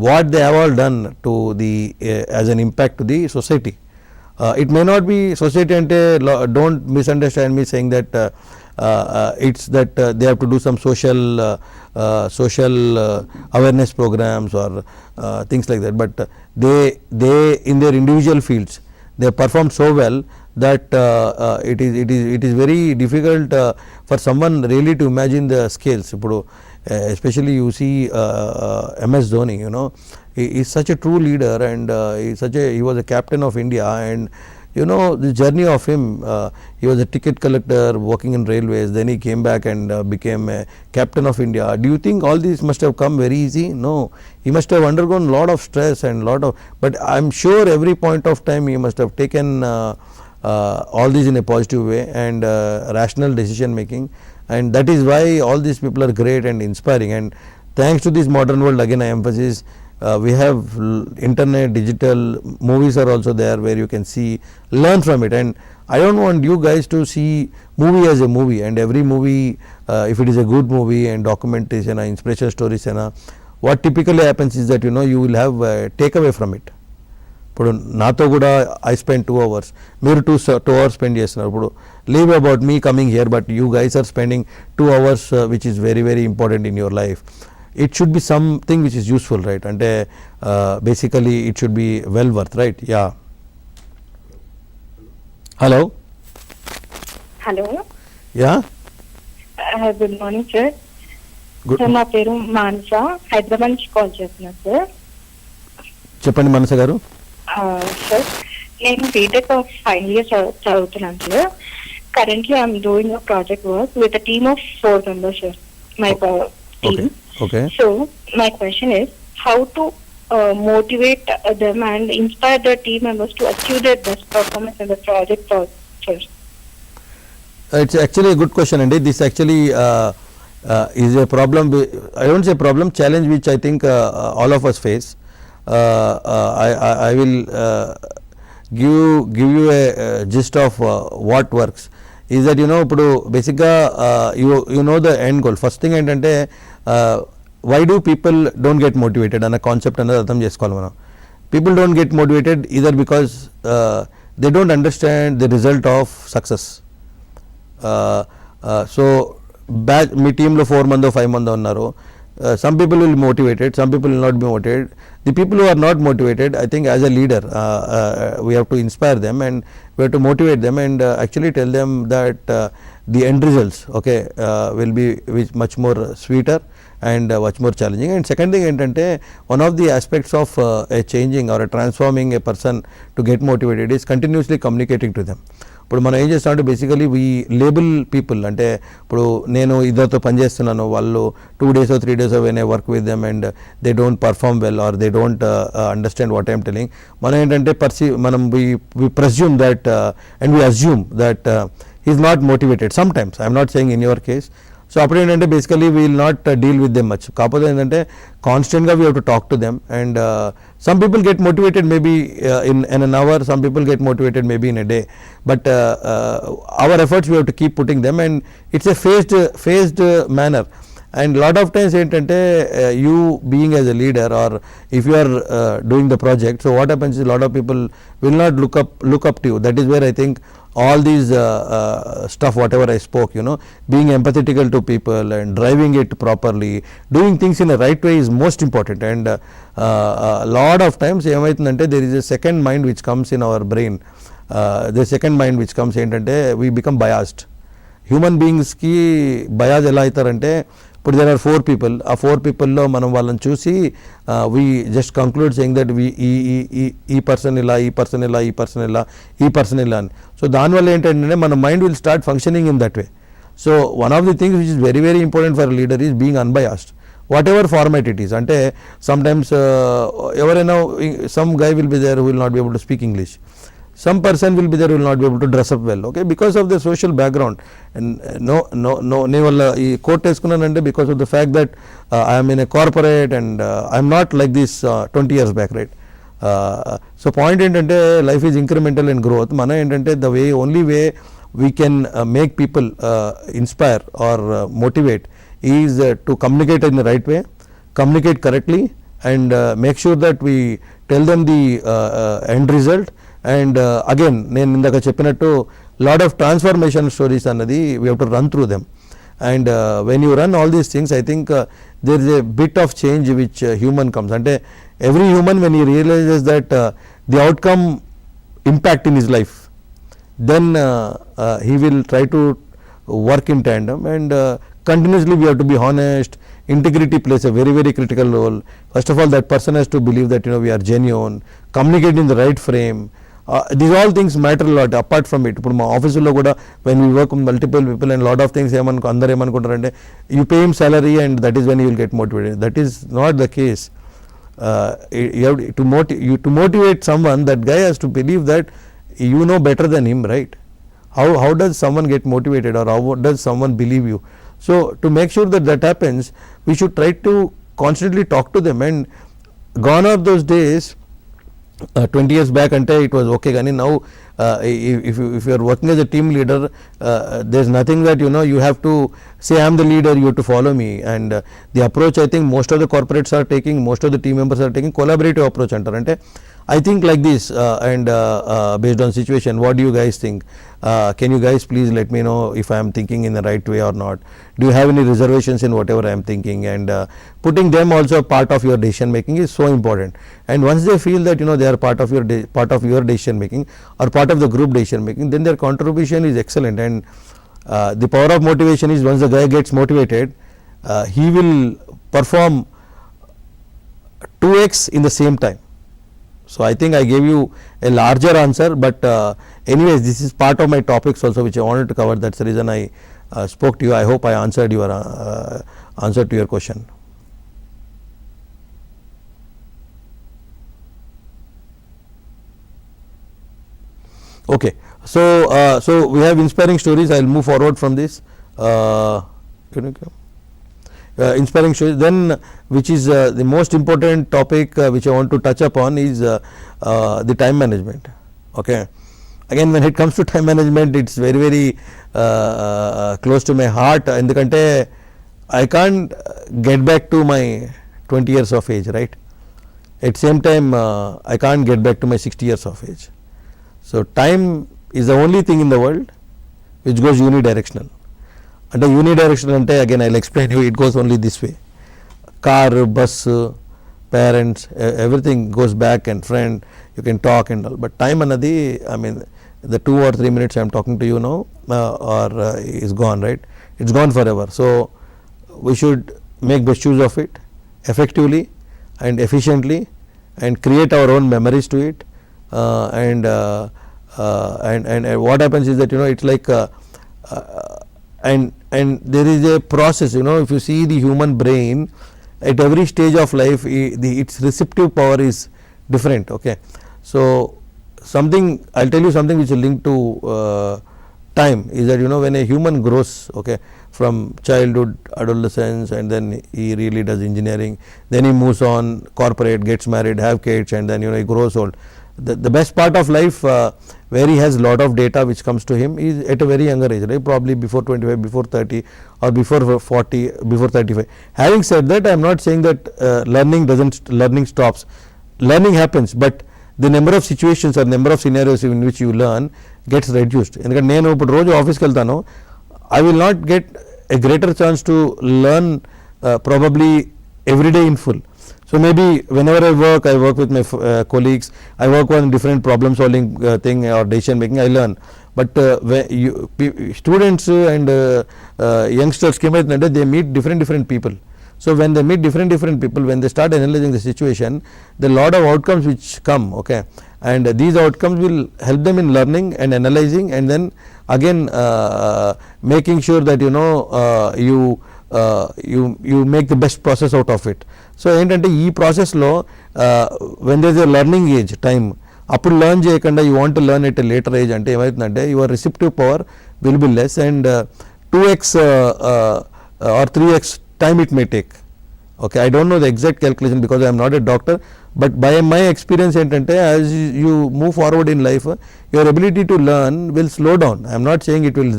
what they have all done to the as an impact to the society. It may not be society, and don't misunderstand me saying that it's that they have to do some social awareness programs or things like that, but they in their individual fields they perform so well that it is very difficult for someone really to imagine the scales. Especially you see MS Dhoni, he is such a true leader, and he was a captain of India, and the journey of him, he was a ticket collector working in railways, then he came back and became a captain of India. Do you think all this must have come very easy? No, he must have undergone lot of stress and but I'm sure every point of time he must have taken all this in a positive way and rational decision making, and that is why all these people are great and inspiring. And thanks to this modern world, again I emphasize, we have internet, digital, movies are also there where you can see, learn from it. And I don't want you guys to see movie as a movie, and every movie if it is a good movie and documentation, inspiration stories, what typically happens is that you will have takeaway from it. ఇప్పుడు నాతో కూడా I spent 2 hours, మీరు 2 hours spend చేస్తున్నారు. ఇప్పుడు leave about me coming here, but you guys are spending 2 hours which is very very important in your life. It should be something which is useful, right? And basically it should be well worth, right? Yeah. Hello. Yeah. Good morning, sir. Sir, నా పేరు మానస, హైదరాబాద్ నుంచి call చేస్తున్నాను sir. చెప్పండి మానస గారు. Sir, నేను BTech final year చదువుతున్నాను sir. Currently I'm doing a project work with a team of 4 members, sir. My team. Okay. So my question is how to motivate them and inspire the team members to achieve their best performance in the project, sir. It's actually a good question, and this actually is a problem. I don't say problem, challenge which I think all of us face. I will give you a gist of what works. Is that ఇప్పుడు బేసిక్గా you know the end goal. First thing ఏంటంటే why do people don't get motivated అన్న concept అనేది అర్థం చేసుకోవాలి మనం. People don't get motivated either because they don't understand the result of success. So మీ టీంలో 4 మందో 5 మందో ఉన్నారు, some people will be motivated, some people will not be motivated. The people who are not motivated, I think as a leader, we have to inspire them and we have to motivate them and actually tell them that the end results, okay, will be much more sweeter and much more challenging. And second thing entante, one of the aspects of a changing or a transforming a person to get motivated is continuously communicating to them. ఇప్పుడు మనం ఏం చేస్తామంటే basically we label people, అంటే ఇప్పుడు నేను ఇద్దరితో పనిచేస్తున్నాను, వాళ్ళు 2 days or 3 days when I work with them and they don't perform well or they don't understand what I'm telling, మనం ఏంటంటే మనం we presume that and we assume that he is not motivated sometimes. I am not saying in your case. So అప్పుడు ఏంటంటే basically we will not deal with them much. కాకపోతే ఏంటంటే కాన్స్టెంట్గా we have to talk to them and some people get motivated maybe in an hour, some people get motivated maybe in a day, but our efforts we have to keep putting them and it's a phased manner. And lot of times ఏంటంటే you being as a leader or if you are doing the project, so what happens is a lot of people will not look up to you. That is where I think all these stuff whatever I spoke, you know, being empathetical to people and driving it properly, doing things in a right way is most important. And lot of times ఏమైతుందంటే there is a second mind which comes in our brain. The second mind which comes ఏంటంటే we become biased. Human బీయింగ్స్కి bias ఎలా అవుతారంటే, ఇప్పుడు there are 4 people, ఆ 4 peopleలో మనం వాళ్ళని చూసి we just conclude saying that ఈ పర్సన్ ఇలా, ఈ పర్సన్ ఇలా, ఈ పర్సన్ ఇలా, ఈ పర్సన్ ఇలా అని. సో దానివల్ల ఏంటంటే మన mind will start functioning in that way. So one of the things which is very very important for leader is being unbiased, whatever format it is. అంటే సమ్ టైమ్స్ ఎవరైనా some guy will be there who will not be able to speak English, some person will be there who will not be able to dress up well, okay, because of the social background. And ne valla ee coat eskunnanante because of the fact that I am in a corporate and I am not like this 20 years back, right? So point entante life is incremental and growth. Mana entante the only way we can make people inspire or motivate is to communicate in the right way, communicate correctly and make sure that we tell them the end result. And again నేను ఇందాక చెప్పినట్టు lot of transformation stories అన్నది we have to run through them. And when you run all these things I think there is a bit of change which human comes. అంటే every human when you realises that the outcome impact in his life, then he will try to work in tandem and continuously we have to be honest. Integrity plays a very very critical role. First of all, that person has to believe that, you know, we are genuine, communicate in the right frame. These all things matter a lot apart from it. ఇప్పుడు మా ఆఫీసులో కూడా when we work with multiple people and lot of things అందరు ఏమనుకుంటారంటే you pay him salary and that is when you will get motivated. That is not the case. You have to motivate someone, that guy has to believe that you know better than him, right? How does someone get motivated or how does someone believe you? So to make sure that that happens, we should try to constantly talk to them. And gone are those days 20 years back ante it was okay, gani now if you are working as a team leader, there's nothing that, you know, you have to say I am the leader, you have to follow me. And the approach I think most of the corporates are taking, most of the team members are taking collaborative approach antar. Ante I think like this and based on situation, what do you guys think? Can you guys please let me know if I am thinking in the right way or not? Do you have any reservations in whatever I am thinking? And putting them also part of your decision making is so important. And once they feel that, you know, they are part of your decision making or part of the group decision making, then their contribution is excellent. And the power of motivation is once the guy gets motivated, he will perform 2x in the same time. So I think I gave you a larger answer, but anyways, this is part of my topics also which I wanted to cover. That's the reason I spoke to you. I hope I answered your answer to your question. Okay, so we have inspiring stories. I'll move forward from this. Inspiring stories, then which is the most important topic which I want to touch upon is the time management. Okay, again when it comes to time management, it's very very close to my heart. Endukante I can't get back to my 20 years of age, right? At same time I can't get back to my 60 years of age. So time is the only thing in the world which goes unidirectional. అంటే unidirectional అంటే again I will explain you, it goes only this way. car, bus, parents, everything goes back and friend, you can talk and all. But time another, I mean, the 2 or 3 minutes I am talking to you now is gone, right? It's gone forever. So we should make best use of it effectively and efficiently and create our own memories to it. And what happens is that, you know, it's like and there is a process, you know, if you see the human brain at every stage of life, its receptive power is different. Okay, so something, I'll tell you something which is linked to time is that, you know, when a human grows, okay, from childhood, adolescence, and then he really does engineering, then he moves on corporate, gets married, have kids, and then, you know, he grows old. The best part of life where he has lot of data which comes to him is at a very younger age, right? Probably before 25, before 30, or before 40, before 35. Having said that, I am not saying that learning stops. Learning happens, but the number of situations or number of scenarios in which you learn gets reduced. ఎందుకంటే నేను ఇప్పుడు రోజు ఆఫీస్కి వెళ్తాను, I will not get a greater chance to learn probably every day in full. So maybe whenever I work with my colleagues, I work on different problem solving thing or decision making, I learn. But students and youngsters they meet different people. So when they meet different people, when they start analyzing the situation, there are lot of outcomes which come, okay, and these outcomes will help them in learning and analyzing, and then again making sure that, you know, you make the best process out of it. So ఏంటంటే ఈ ప్రాసెస్లో when there is a learning age time, అప్పుడు learn చేయకుండా you want to learn at a later age అంటే ఏమవుతుందంటే your receptive power will be less, and 2x or 3x time it may take. Okay, I don't know the exact calculation because I am not a doctor, but by my experience ఏంటంటే as you move forward in life, your ability to learn will slow down. I am not saying it will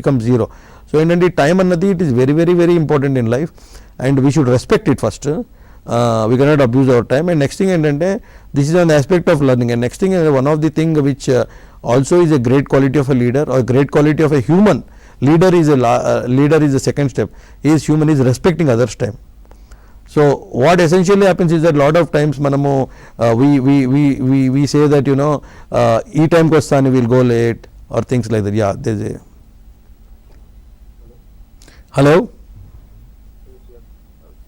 become zero. So ఏంటంటే time అన్నది it is very important in life, and we should respect it first. We cannot abuse our time. And next thing ఏంటంటే this is an aspect of learning. And next thing, one of the thing which also is a great quality of a leader or great quality of a human leader is a second step. He is human, is respecting others' time. So what essentially happens is that lot of times manamu we say that, you know, ee time ko vastani will go late or things like that. Yeah, there's a hello.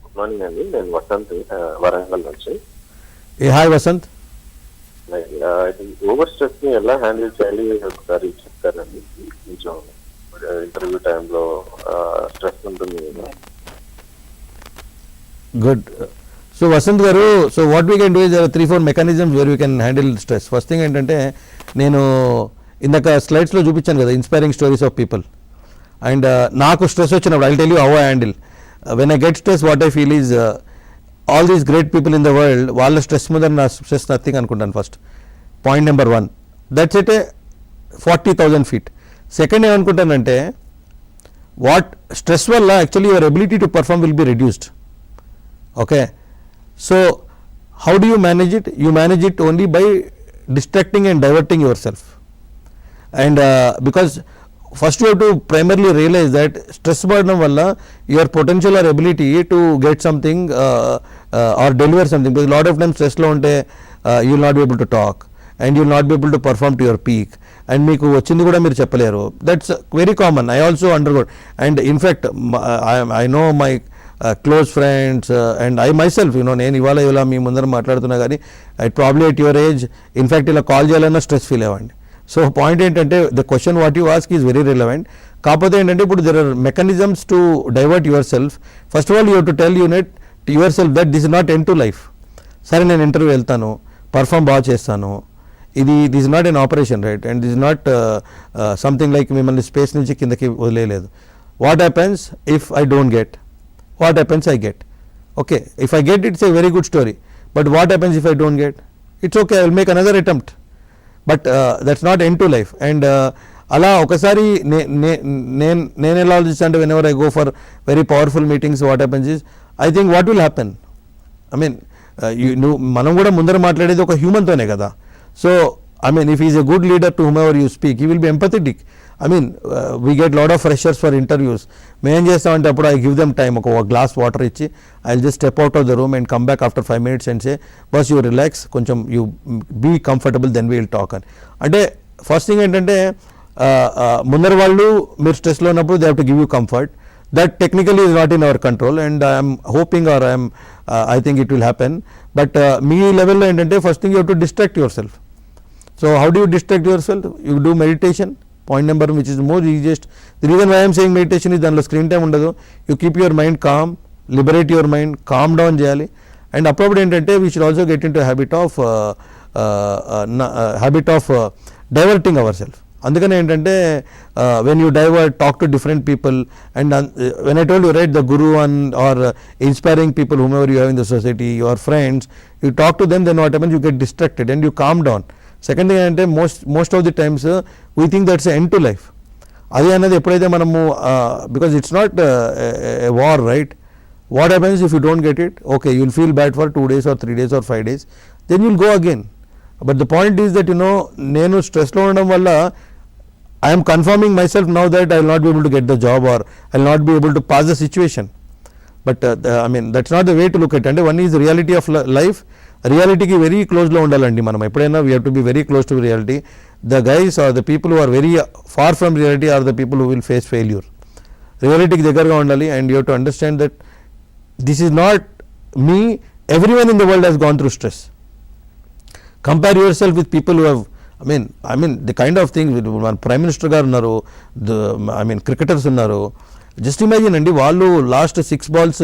Good morning అండి, నేను వసంత్ వరంగల్ నుంచి. Hi Vasant. Over stress ని ఎలా handle చేయాలి ఒకసారి చెప్తారండి? కొంచెం interview టైంలో స్ట్రెస్ ఉంటుంది కదా. Good. So Vasant garu, so what we can do is there are 3-4 mechanisms where we can handle stress. First thing ఏంటంటే నేను ఇందాక స్లైడ్స్ లో చూపించాను కదా inspiring stories of people, and నాకు స్ట్రెస్ వచ్చినప్పుడు I'll tell you how I handle. When I get stress, what I feel is all these great people in the world, వాళ్ళ stress మీద నా స్ట్రెస్ నథింగ్ అనుకుంటాను first. Point number 1, that's at 40,000 feet. Second ఏమనుకుంటానంటే what stress వల్ల actually your ability to perform will be reduced. Okay, so how do you manage it? You manage it only by distracting and diverting yourself, and because first you have to primarily realize that stress burden valla your potential or ability to get something or deliver something, because a lot of times stress lo unte you will not be able to talk and you will not be able to perform to your peak, and meeku vachindi kuda meer cheppaleru. That's very common. I also undergone, and in fact I know my close friends and I myself, you know, నేను ఇవాళ మీ ముందర మాట్లాడుతున్నా కానీ I probably at your age in fact ఇలా call చేయాలన్నా stress feel అవ్వండి. So point ఏంటంటే the question what you ask is very relevant. కాకపోతే ఏంటంటే ఇప్పుడు there are mechanisms to divert your self. First of all you have to tell unit your self that this is not end to life. సరే నేను interview వెళ్తాను, perform బాగా చేస్తాను, this is not an operation, right, and this is not something like మిమ్మల్ని space నుంచి కిందకి వదిలేయలేదు. What happens if I don't get? What happens? I get. Okay, if I get, it's a very good story. But what happens if I don't get? It's okay, I will make another attempt. But that's not end to life. And అలా ఒకసారి నేను ఎలా ఆలోచిస్తానంటే whenever I go for very powerful meetings, what happens is I think what will happen? I mean, మనం కూడా ముందర మాట్లాడేది ఒక హ్యూమన్తోనే కదా. So I mean, if he is a good leader to whomever you speak, he will be empathetic. I mean, we get lot of freshers for interviews. మేము ఏం చేస్తామంటే అప్పుడు I give them time, ఒక గ్లాస్ వాటర్ ఇచ్చి I'll just step out of the room and come back after 5 minutes and say, boss you relax, కొంచెం you be comfortable, then we'll talk అని. అంటే first thing ఏంటంటే ముందర వాళ్ళు మీరు స్ట్రెస్లో ఉన్నప్పుడు they have to give you comfort. That technically is not in our control and I am hoping or I think it will happen. But మీ లెవెల్లో ఏంటంటే first thing you have to distract yourself. So how do you distract yourself? You do meditation. Point number which is more easiest. The reason why I am saying meditation is దానిలో screen time ఉండదు. You keep your mind calm, liberate your mind, calm down చేయాలి. And అప్పుడప్పుడు ఏంటంటే we should also get into a habit of diverting ourselves. అందుకనే ఏంటంటే when you divert, talk to different people and when I told you right, the guru or inspiring people whomever you have in the society, your friends, you talk to them, then what happens, you get distracted and you calm down. Second thing ఏంటంటే most of the times we think that's end to life. అది అనేది ఎప్పుడైతే మనము because it's not a war right. What happens if you don't get it, okay you will feel bad for 2 days or 3 days or 5 days, then you will go again. But the point is that నేను స్ట్రెస్లో ఉండడం వల్ల I'm confirming myself now that I will not be able to get the job or I will not be able to pass the situation. But I mean that's not the way to look at. అంటే one is reality of life. రియాలిటీకి very క్లోజ్లో ఉండాలండి మనం ఎప్పుడైనా. We have to be very close to reality. The guys are the people who are very far from reality are the people who will face failure. రియాలిటీకి దగ్గరగా ఉండాలి and you have to understand that this is not me. Everyone in the world has gone through stress. Compare your self with people who have I mean the kind of things. మన prime minister గారు ఉన్నారు, cricketers ఉన్నారు. Just imagine అండి, వాళ్ళు last 6 balls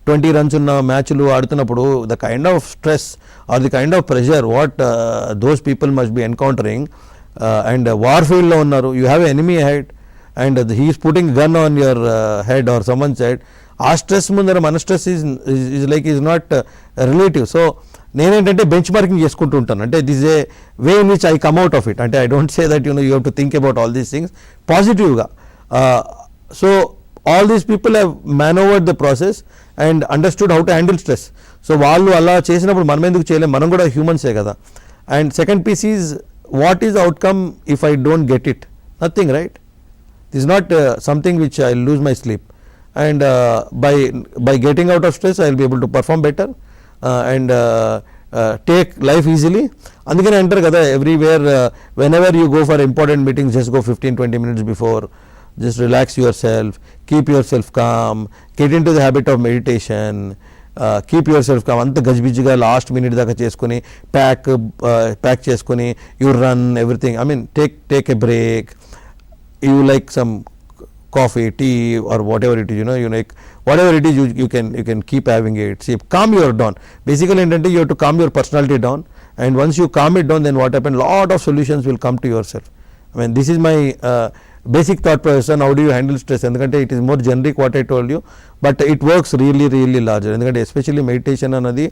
20 runs ఉన్న మ్యాచ్లు ఆడుతున్నప్పుడు the kind of stress or the kind of pressure what those people must be encountering. And war ఫీల్డ్లో ఉన్నారు. You have a enemy head and he is putting gun on your head or someone's head. ఆ stress ముందర మన stress is like is not relative. So నేనేంటంటే benchmarking చేసుకుంటూ ఉంటాను. అంటే this a way in which I come out of it. అంటే I don't say that you have to think about all these things పాజిటివ్గా. So all these people have maneuvered the process and understood how to handle stress. So వాళ్ళు అలా చేసినప్పుడు మనం ఎందుకు చేయలేం, మనం కూడా హ్యూమన్సే కదా. And second piece is what is outcome if I don't get it? Nothing right. This not something which I lose my sleep. And by getting out of stress I will be able to perform better and take life easily. అందుకని అంటారు కదా everywhere whenever you go for important meetings just go 15-20 minutes before. Just relax yourself, keep yourself calm, get into the habit of meditation, keep yourself calm. అంత గజిబిజిగా last minute దాకా చేసుకుని pack చేసుకుని you run everything. I mean take a break. You like some coffee, tea or whatever it is, you like whatever it is, you can keep having it. See, calm your down. Basically ఏంటంటే you have to calm your personality down, and once you calm it down, then what happen, lot of solutions will come to yourself. I mean this is my basic thought process on how do you handle stress. ఎందుకంటే it is more generic what I told you, but it works really larger. ఎందుకంటే especially meditation అన్నది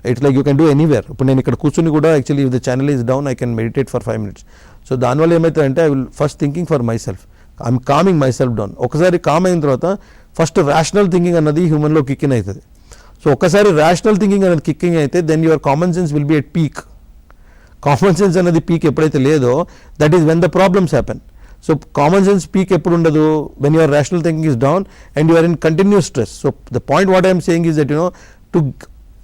it's like you can do anywhere. ఇప్పుడు నేను ఇక్కడ కూర్చుని కూడా actually if the channel is down I can meditate for 5 minutes. So దానివల్ల ఏమవుతుందంటే I will first thinking for myself, I'm calming myself down. ఒకసారి కామ్ అయిన తర్వాత ఫస్ట్ రేషనల్ థింకింగ్ అన్నది హ్యూమన్లో కిక్కింగ్ అవుతుంది. సో ఒకసారి రేషనల్ థింకింగ్ అనేది కిక్కింగ్ అయితే then your common sense will be at peak. Common sense అనేది పీక్ ఎప్పుడైతే లేదో that is when the problems happen. So common sense peak ఎప్పుడు ఉండదు? When your rational thinking is down and you are in continuous stress. So the point what I'm saying is that to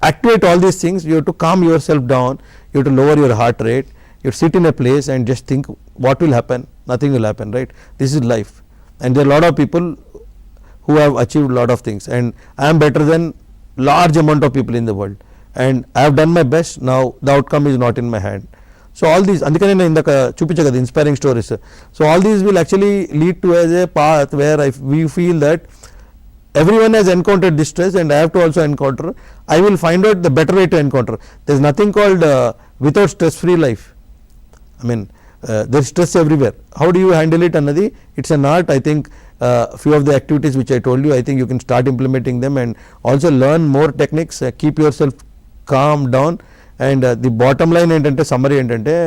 activate all these things you have to calm yourself down, you have to lower your heart rate, you sit in a place and just think what will happen. Nothing will happen, right? This is life, and there are a lot of people who have achieved a lot of things, and I am better than large amount of people in the world, and I have done my best. Now the outcome is not in my hand. So all these, అందుకనే నేను ఇందాక చూపించా కదా inspiring stories. So all these will actually lead to as a path where we feel that everyone has encountered this stress and I have to also encounter. I will find out the better way to encounter. There is nothing called without stress free life. I mean there is stress everywhere. How do you handle it annadi? It's an art. I think few of the activities which I told you, I think you can start implementing them and also learn more techniques. Keep yourself calm down, and the bottom line entante summary entante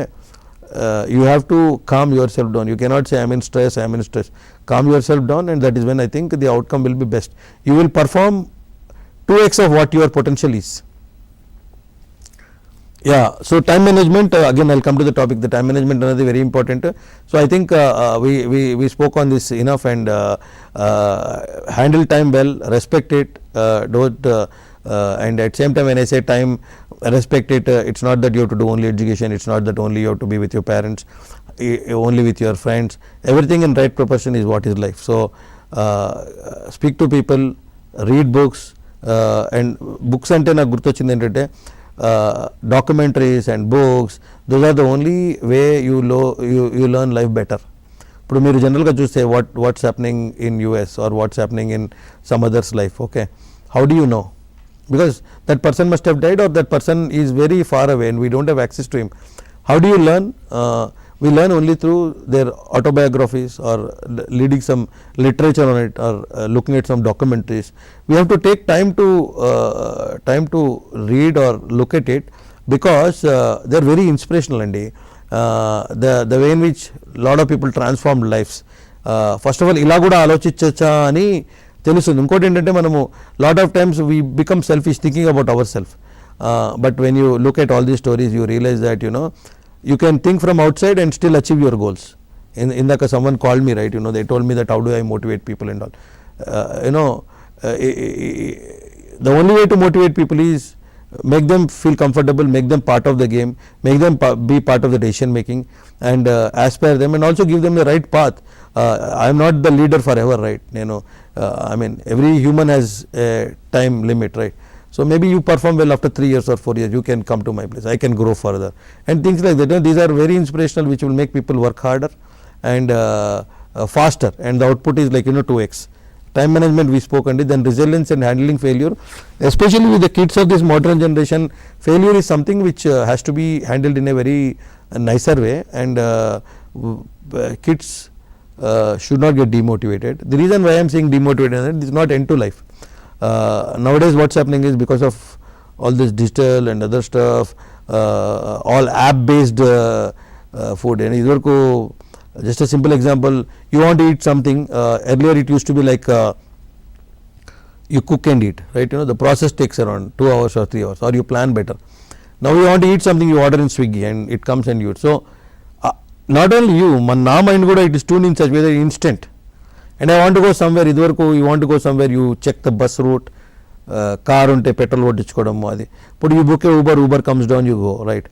you have to calm yourself down. You cannot say I am in stress. Calm yourself down, and that is when I think the outcome will be best. You will perform 2x of what your potential is. Yeah, so time management, again I'll come to the topic. The time management is very important. So I think we spoke on this enough, and handle time well, respect it, don't and at same time when I say time, respect it, it's not that you have to do only education, it's not that only you have to be with your parents, only with your friends. Everything in right proportion is what is life. So speak to people, read books, and books ante నాకు గుర్తొచ్చింది ఏంటంటే documentaries and books, those are the only way you learn life better. ఇప్పుడు మీరు జనరల్గా చూస్తే what's happening in US or what's happening in some other's life, okay, how do you know? Because that person must have died, or that person is very far away and we don't have access to him. How do you learn? We learn only through their autobiographies, or reading some literature on it, or looking at some documentaries. We have to take time to read or look at it, because they are very inspirational, and the way in which lot of people transformed lives. First of all, ఇలా కూడా ఆలోచించచ్చా అని తెలుస్తుంది. ఇంకోటి ఏంటంటే మనము lot of times we become selfish thinking about ourselves, but when you look at all these stories, you realize that you can think from outside and still achieve your goals. In the someone called me, right, they told me that how do I motivate people and all. The only way to motivate people is make them feel comfortable, make them part of the game, make them be part of the decision making, and aspire them, and also give them the right path. I am not the leader forever, right? I mean, every human has a time limit, right? So maybe you perform well after 3 years or 4 years, you can come to my place, I can grow further, and things like that. These are very inspirational, which will make people work harder and faster, and the output is like 2x. Time management we spoke, and then resilience and handling failure, especially with the kids of this modern generation. Failure is something which has to be handled in a very nicer way, and kids should not get demotivated. The reason why I am saying demotivated is it is not end to life. Nowadays what's happening is, because of all this digital and other stuff, all app based food, and idvarku just a simple example, you want to eat something, earlier it used to be like you cook and eat, right? The process takes around 2 hours or 3 hours, or you plan better. Now you want to eat something, you order in Swiggy and it comes and you eat. So not only you, na mind kuda it is tuned in such way that instant. And I want to go somewhere, idvarku you want to go somewhere, you check the bus route, car unte petrol కొట్టించుకోవడము, అది ఇప్పుడు you book a Uber comes down, you go, right?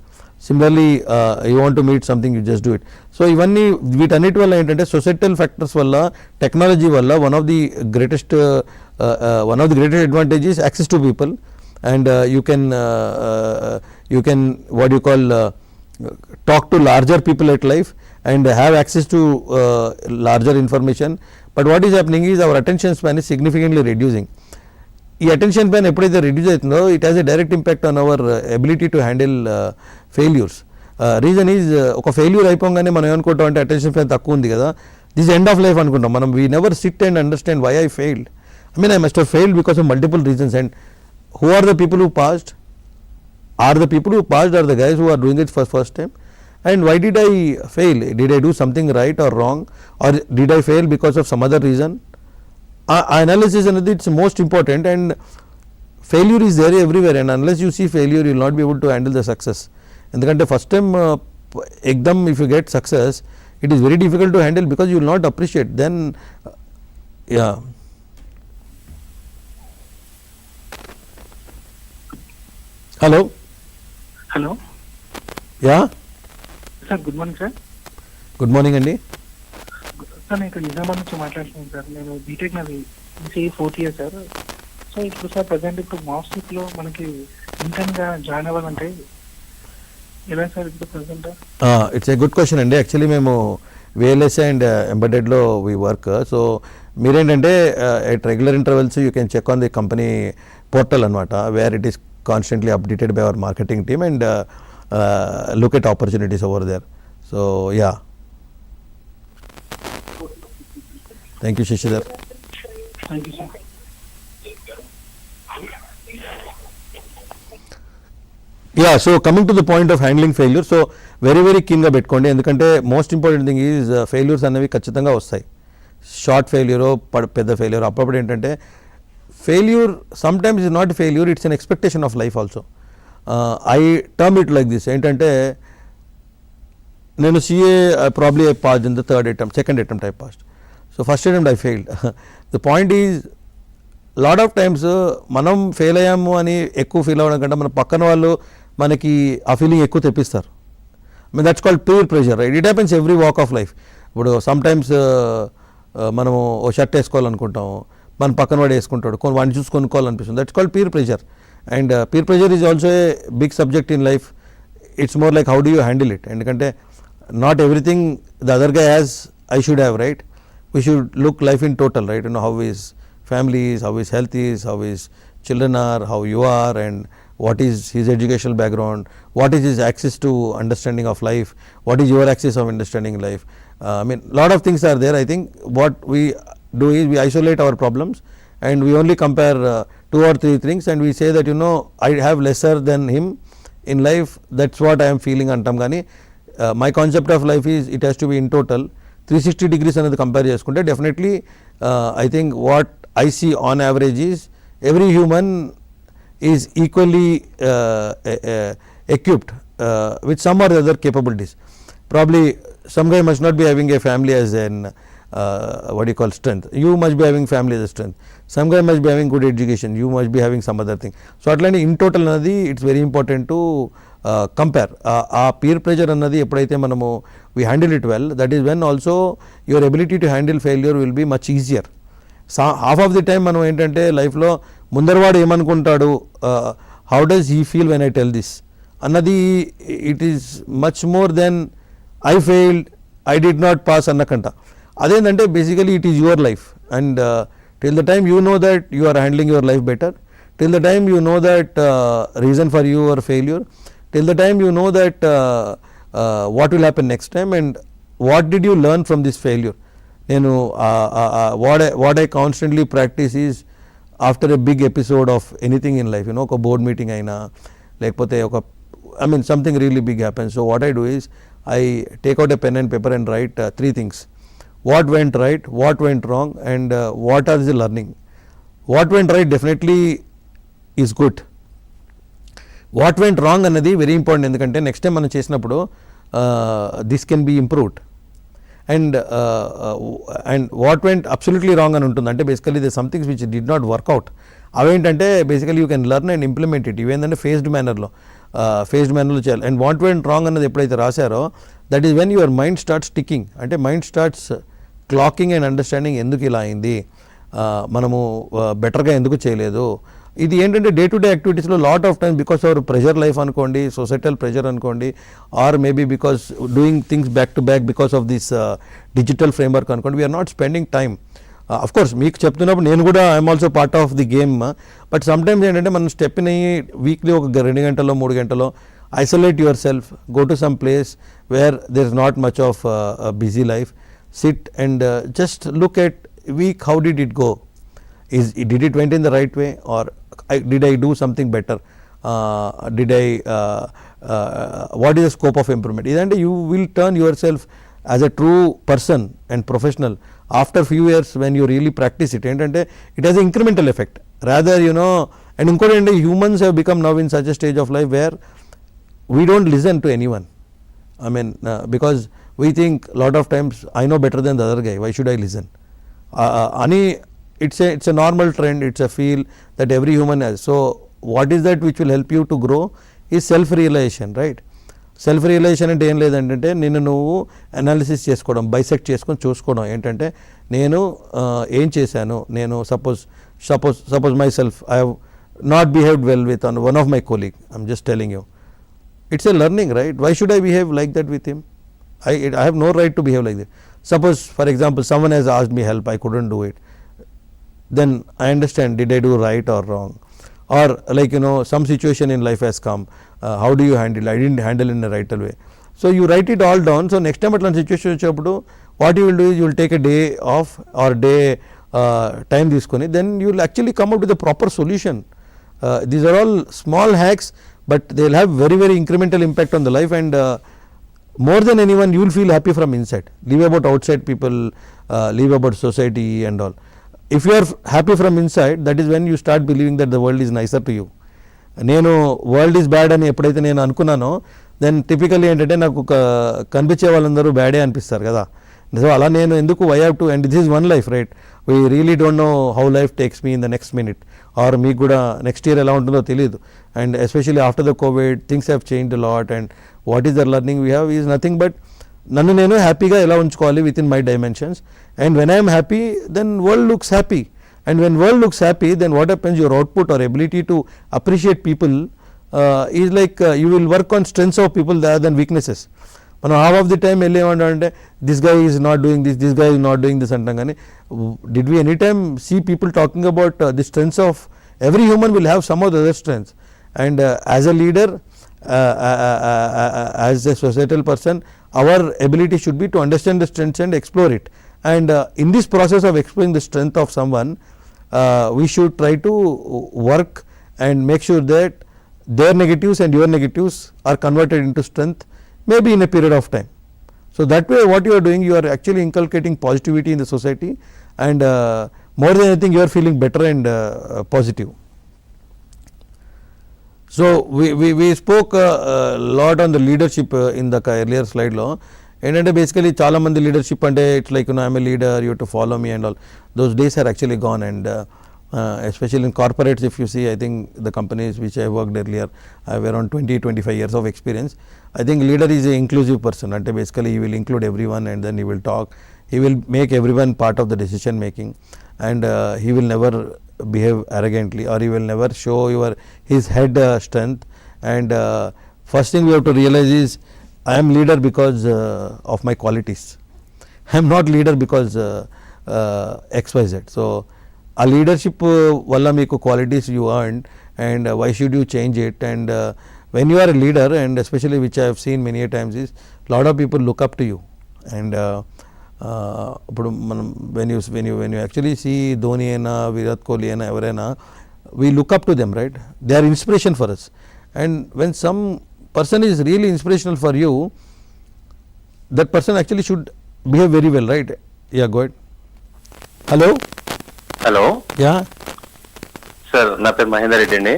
Similarly, you want to meet something, you just do it. So ఇవన్నీ వీటన్నిటి వల్ల ఏంటంటే societal factors వల్ల, technology వల్ల, one of the greatest advantage is access to people, and you can what you call talk to larger people at life and have access to larger information. But what is happening is our attention span is significantly reducing. ఈ attention span ఎప్పుడైతే reduce అవుతుందో, it has a direct impact on our ability to handle failures. Reason is, ఒక failure అయిపోగానే మనం ఏమనుకుంటాం అంటే attention span తక్కువ ఉంది కదా, దిస్ ఎండ్ ఆఫ్ లైఫ్ అనుకుంటాం మనం. We never sit and understand why I failed. I mean, I must have failed because of multiple reasons. And who are the people who passed? Are the people who passed are the guys who are doing it for first time? And why did I fail? Did I do something right or wrong, or did I fail because of some other reason? Analysis and it's most important, and failure is there everywhere, and unless you see failure, you will not be able to handle the success. Endukante first time ekdam if you get success, it is very difficult to handle because you will not appreciate. Then yeah. Hello. Yeah. Sir good morning sir. Good morning అండి. Sir నేను ఇక్కడ నిజామాబాద్ నుంచి మాట్లాడుతున్నాను sir. నేను BTech నాది BCA 4th year sir. So ఇప్పుడు sir present ఇప్పుడు మాస్టిప్లో మనకి ఇంటర్న్గా జాయిన్ అవ్వాలంటే ఎలా సార్ ఇప్పుడు present? It's a good question అండి. యాక్చువల్లీ మేము VLSI అండ్ ఎంబెడెడ్లో వీ వర్క్. సో మీరేంటంటే at regular intervals you can check on the company portal అనమాట, where it is constantly updated by our marketing team, and look at opportunities over there. So yeah, thank you Shishidhar. Thank you sir. Yeah, so coming to the point of handling failure, so very keen ga pettukondi, endukante most important thing is failures అనేవి ఖచ్చితంగా వస్తాయి. Short failure, పెద్ద failure. అప్పుడు ఏంటంటే failure sometimes is not failure, it's an expectation of life also. I term it like this ఏంటంటే నేను CA probably I passed in the second attempt I passed. So first attempt I failed. The point is lot of times మనం fail అయ్యాము అని ఎక్కువ feel అవ్వడం కంటే మన పక్కన వాళ్ళు మనకి ఆ ఫీలింగ్ ఎక్కువ తెప్పిస్తారు. That's called peer pressure, right? It happens every walk of life. ఇప్పుడు సమ్ టైమ్స్ మనము ఓ షర్ట్ వేసుకోవాలనుకుంటాము, మన పక్కన వాడు వేసుకుంటాడు, వాడిని చూసి కొనుక్కోవాలనిపిస్తుంది. That's called peer pressure. And peer pressure is also a big subject in life. It's more like how do you handle it. ఎందుకంటే not everything the other guy has I should have, right? We should look life in total, right? You know how his family is, how his health is, how his children are, how you are, and what is his educational background, what is his access to understanding of life, what is your access of understanding life. I mean, lot of things are there. I think what we do is we isolate our problems and we only compare 2 or 3 things and we say that, you know, I have lesser than him in life, that's what I am feeling antam. Gani my concept of life is it has to be in total 360 degrees అనేది compare చేసుకుంటే definitely I think what I see on average is every human is equally equipped with some or the other capabilities. Probably some guy must not be having a family as an what do you call strength. You must be having family as a strength. Some guy must be having good education. You must be having some other thing. So atlante in total anadi it's very important to compare. Peer pressure anadi eppudaithe manamu we handle it well, that is when also your ability to handle failure will be much easier. Half of the time మనం ఏంటంటే లైఫ్లో ముందరవాడు ఏమనుకుంటాడు, how does he feel when I tell this అన్నది it is much more than I failed, I did not pass అన్నకంట. అదేంటంటే basically it is your life and till the time you know that you are handling your life better, till the time you know that reason for your failure, till the time you know that what will happen next time and what did you learn from this failure. నేను what I constantly practice is after a big episode of anything in life, you know ఒక board meeting అయినా లేకపోతే ఒక I mean something really big happens. So what I do is I take out a pen and paper and write 3 things. What went right, what went wrong and what are the learning. What went right definitely is good. What went wrong అన్నది very important, ఎందుకంటే next time మనం చేసినప్పుడు this can be improved. And what went absolutely wrong అని ఉంటుంది, అంటే basically they some things which did not work out. అవేంటంటే basically you can learn and implement it. ఇవేంటంటే phased మేనర్లో చేయాలి. అండ్ వాట్ వెంట్ రాంగ్ అన్నది ఎప్పుడైతే రాశారో that is when your mind starts ticking, అంటే mind starts clocking and understanding ఎందుకు ఇలా అయింది, మనము బెటర్గా ఎందుకు చేయలేదు. ఇది ఏంటంటే డే టు డే యాక్టివిటీస్లో lot of time because our pressure life అనుకోండి, సొసైటల్ ప్రెషర్ అనుకోండి, or maybe because doing things back to back because of this digital framework అనుకోండి, we're not spending time. Of course మీకు చెప్తున్నప్పుడు నేను కూడా I'm also part of the game, but sometimes ఏంటంటే మనం step అయ్యి వీక్లీ ఒక 2 గంటలో 3 గంటలో isolate your self, go to some place where there is not much of busy life, sit and just look at week how did it go. Did it went in the right way or did I do something better, what is the scope of improvement. Idante you will turn yourself as a true person and professional after few years when you really practice it. Entante it has an incremental effect rather, you know. And incorrectly humans have become now in such a stage of life where we don't listen to anyone. I mean because we think lot of times I know better than the other guy, why should I listen. It's a normal trend, it's a feel that every human has. So what is that which will help you to grow is self realization, right? Self realization అంటే ఏం లేదంటే నిన్ను నువ్వు analysis చేసుకోవడం, bisect చేసుకొని చూసుకోవడం. ఏంటంటే నేను ఏం చేశాను, నేను suppose my self I have not behaved well with one of my colleague, I'm just telling you, it's a learning, right? Why should I behave like that with him? I have no right to behave like that. Suppose for example someone has asked me help, I couldn't do it, then I understand, did I do right or wrong? Or like, you know, some situation in life has come, how do you handle? I didn't handle in the right way. So you write it all down. So next time atlan situation vachappudu what you will do is you will take a day off or day time తీసుకొని, then you will actually come up with a proper solution. These are all small hacks, but they will have very very incremental impact on the life, and more than anyone you will feel happy from inside. Leave about outside people, leave about society and all. If you are happy from inside, that is when you start believing that the world is nicer to you. నేను world is bad అని ఎప్పుడైతే నేను అనుకున్నానో then typically ఏంటంటే నాకు కనిపించే వాళ్ళందరూ బ్యాడే అనిపిస్తారు కదా. సో అలా నేను ఎందుకు why have to, and this is one life right, we really don't know how life takes me in the next minute, or మీకు కూడా నెక్స్ట్ ఇయర్ ఎలా ఉంటుందో తెలియదు. And especially after the Covid things have changed lot, and what is the learning we have is nothing but నన్ను నేను హ్యాపీగా ఎలా ఉంచుకోవాలి within my dimensions. And when I'm happy then world looks happy, and when world looks happy then what happens, your output or ability to appreciate people is like you will work on strengths of people rather than weaknesses. మనం half of the time వెళ్ళి ఏమంటారంటే this guy is not doing this, this guy is not doing this అంటాం. కానీ did we any time see people talking about the strengths of every human will have some of the other strengths, and as a leader, as a societal person, our ability should be to understand the strengths and explore it. And in this process of exploring the strength of someone, we should try to work and make sure that their negatives and your negatives are converted into strength, maybe in a period of time. So that way what you are doing, you are actually inculcating positivity in the society, and more than anything you are feeling better and positive. So we spoke a lot on the leadership in the earlier slide lo. ఏంటంటే basically చాలా మంది leadership అంటే it's like I'm a leader, you to follow me and all, those days are actually gone. And especially in corporates if you see, I think the companies which I worked earlier, I have around 20-25 years of experience. I think leader is a inclusive person, అంటే basically he will include everyone, and then he will talk, he will make everyone part of the decision making, and he will never behave arrogantly, or he will never show his head strength. And first thing we have to realize is I am leader because of my qualities. I am not leader because XYZ. So a leadership valla meeku qualities you earned, and why should you change it? And when you are a leader, and especially which I have seen many a times, is lot of people look up to you. And ఇప్పుడు మనం when you actually see Dhoni అయినా విరాట్ కోహ్లీ అయినా ఎవరైనా, we look up to them, right? They are inspiration for us. And when some person is really inspirational for you, that person actually should behave very well, right? Yeah, go ahead. Hello Yeah, sir, నా పేరు మహేందర్ రెడ్డి అండి.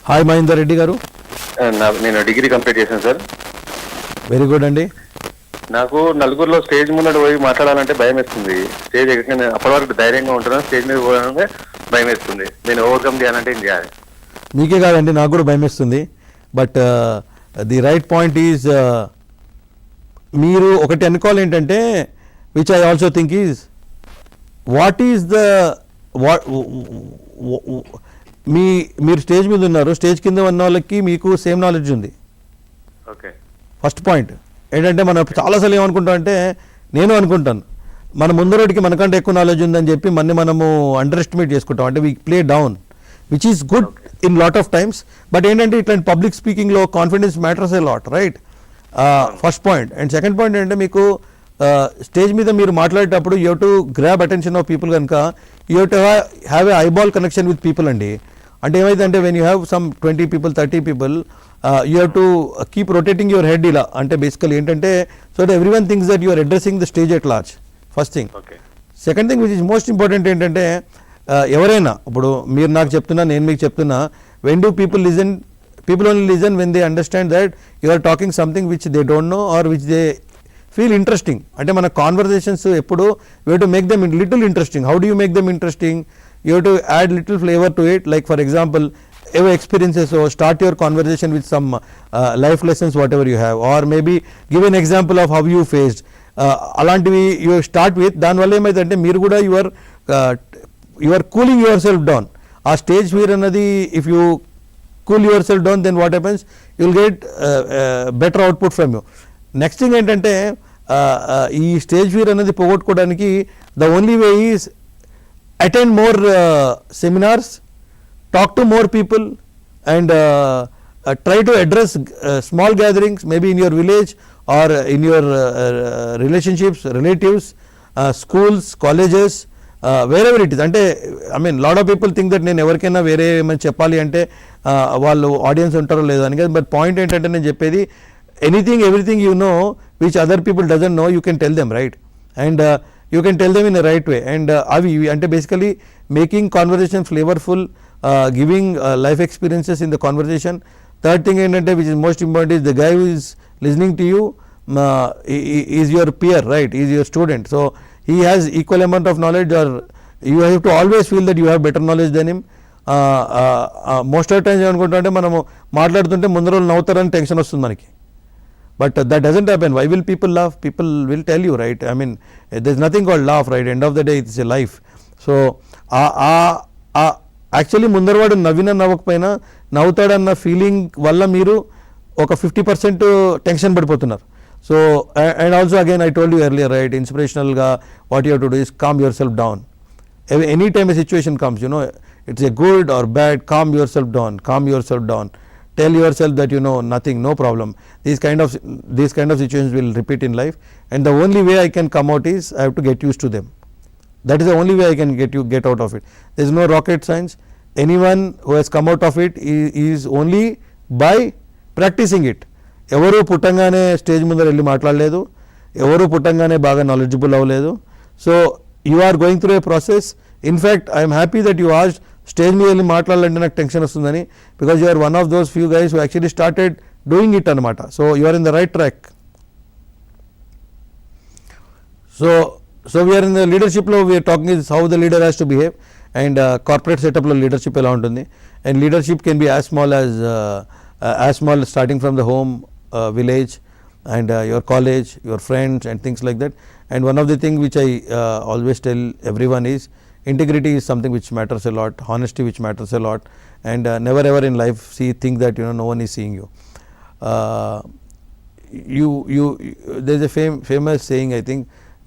hi Mahender Reddy గారు. నేను degree complete చేశాను sir. Very good అండి. నాకు నలుగురిలో stage ముందు పోయి మాట్లాడాలంటే భయం వేస్తుంది. స్టేజ్ ఎక్కడ నేను అప్పటి వరకు ధైర్యంగా ఉంటున్నాను, స్టేజ్ మీద పోవాలంటే భయం వేస్తుంది. నేను ఓవర్కమ్ చేయాలంటే ఏం చేయాలి? మీకే కాదండి, నాకు కూడా భయం వేస్తుంది. But the right point is, మీరు ఒకటి అనుకోవాలి ఏంటంటే, which I also think is, what is the మీరు స్టేజ్ మీద ఉన్నారు, స్టేజ్ కింద ఉన్న వాళ్ళకి మీకు సేమ్ నాలెడ్జ్ ఉంది. ఓకే, ఫస్ట్ పాయింట్ ఏంటంటే, మనం చాలాసార్లు ఏమనుకుంటాం అంటే, నేను అనుకుంటాను మన ముందరోడికి మనకంటే ఎక్కువ నాలెడ్జ్ ఉందని చెప్పి మనము అండర్ ఎస్టిమేట్ చేసుకుంటాం, అంటే we play down, which is good in lot of times. But ఏంటంటే ఇట్లాంటి పబ్లిక్ స్పీకింగ్లో confidence matters a lot, right? First point. And second point ఏంటంటే, మీకు స్టేజ్ మీద మీరు మాట్లాడేటప్పుడు you have to grab attention of people కనుక you have to have a eyeball connection with people అండి. అంటే ఏమైందంటే, when you have some 20 people 30 people, you have to keep rotating your head ఇలా. అంటే బేసికలీ ఏంటంటే, so that everyone thinks that you are addressing the stage at large, first thing. Second thing which is most important ఏంటంటే, ఎవరైనా ఇప్పుడు మీరు నాకు చెప్తున్నా, నేను మీకు చెప్తున్నా, when do people listen? People only listen when they understand that you are talking something which they don't know or which they feel interesting. అంటే మన కాన్వర్జేషన్స్ ఎప్పుడు we have to make them little interesting. How do you make them interesting? You have to add little flavour to it. Like for example, ever experiences, or start your conversation with some life lessons whatever you have, or maybe give an example of how you faced. అలాంటివి you start with. దానివల్ల ఏమైందంటే, మీరు కూడా you are cooling yourself down. ఆ stage fear అన్నది, if you cool yourself down, then what happens, you will get better output from you. Next thing ఏంటంటే, ఈ stage fear అనేది పోగొట్టుకోవడానికి the only way is attend more seminars, talk to more people, and try to address small gatherings, maybe in your village or in your relationships, relatives, schools, colleges, wherever it is. అంటే I mean lot of people think that నేను ఎవరికైనా వేరే ఏమైనా చెప్పాలి అంటే వాళ్ళు audience ఉంటారో లేదో అని. బట్ పాయింట్ ఏంటంటే, నేను చెప్పేది anything everything you know which other people doesn't know, you can tell them, right? And you can tell them in the right way. And అవి అంటే basically making conversation flavourful, giving life experiences in the conversation. Third thing ఏంటంటే which is most important is the guy who is listening to you is your peer, right, is your student, so he has equal amount of knowledge, or you have to always feel that you have better knowledge than him. Most of times ఏమనుకుంటామంటే మనము మాట్లాడుతుంటే ముందర వాళ్ళు నవ్వుతారని tension వస్తుంది మనకి, but that doesn't happen. Why will people laugh? People will tell you, right? I mean there is nothing called laugh, right? End of the day it's a life. So actually ముందరవాడు నవ్వినా నవ్వకపోయినా నవ్వుతాడన్న feeling వల్ల మీరు ఒక 50% tension పడిపోతున్నారు. So and also again I told you earlier, right, ఇన్స్పిరేషనల్గా what you have to do is calm your self down. Any time a situation comes, you know, it's a good or bad, calm yourself down, calm yourself down, tell yourself that you know nothing, no problem. These kind of situations will repeat in life, and the only way I can come out is I have to get used to them. That is the only way I can get out of it. There is no rocket science. Anyone who has come out of it is only by practicing it. ఎవరు పుట్టంగానే stage ముందర వెళ్ళి మాట్లాడలేదు, ఎవరు పుట్టంగానే బాగా knowledgeable అవ్వలేదు. So you are going through a process. In fact, I am happy that you asked stage మీద వెళ్ళి మాట్లాడాలంటే నాకు టెన్షన్ వస్తుందని, because you are one of those few guys who actually started doing it అనమాట. So you are in the right track. So we are in the leadership లో we are talking is how the leader has to behave, and corporate setup లో leadership ఎలా ఉంటుంది, and leadership can be as small as starting from the home, village, and your college, your friends and things like that. And one of the things which I always tell everyone is integrity is something which matters a lot, honesty which matters a lot, and never ever in life think that you know no one is seeing you. There is a famous saying, I think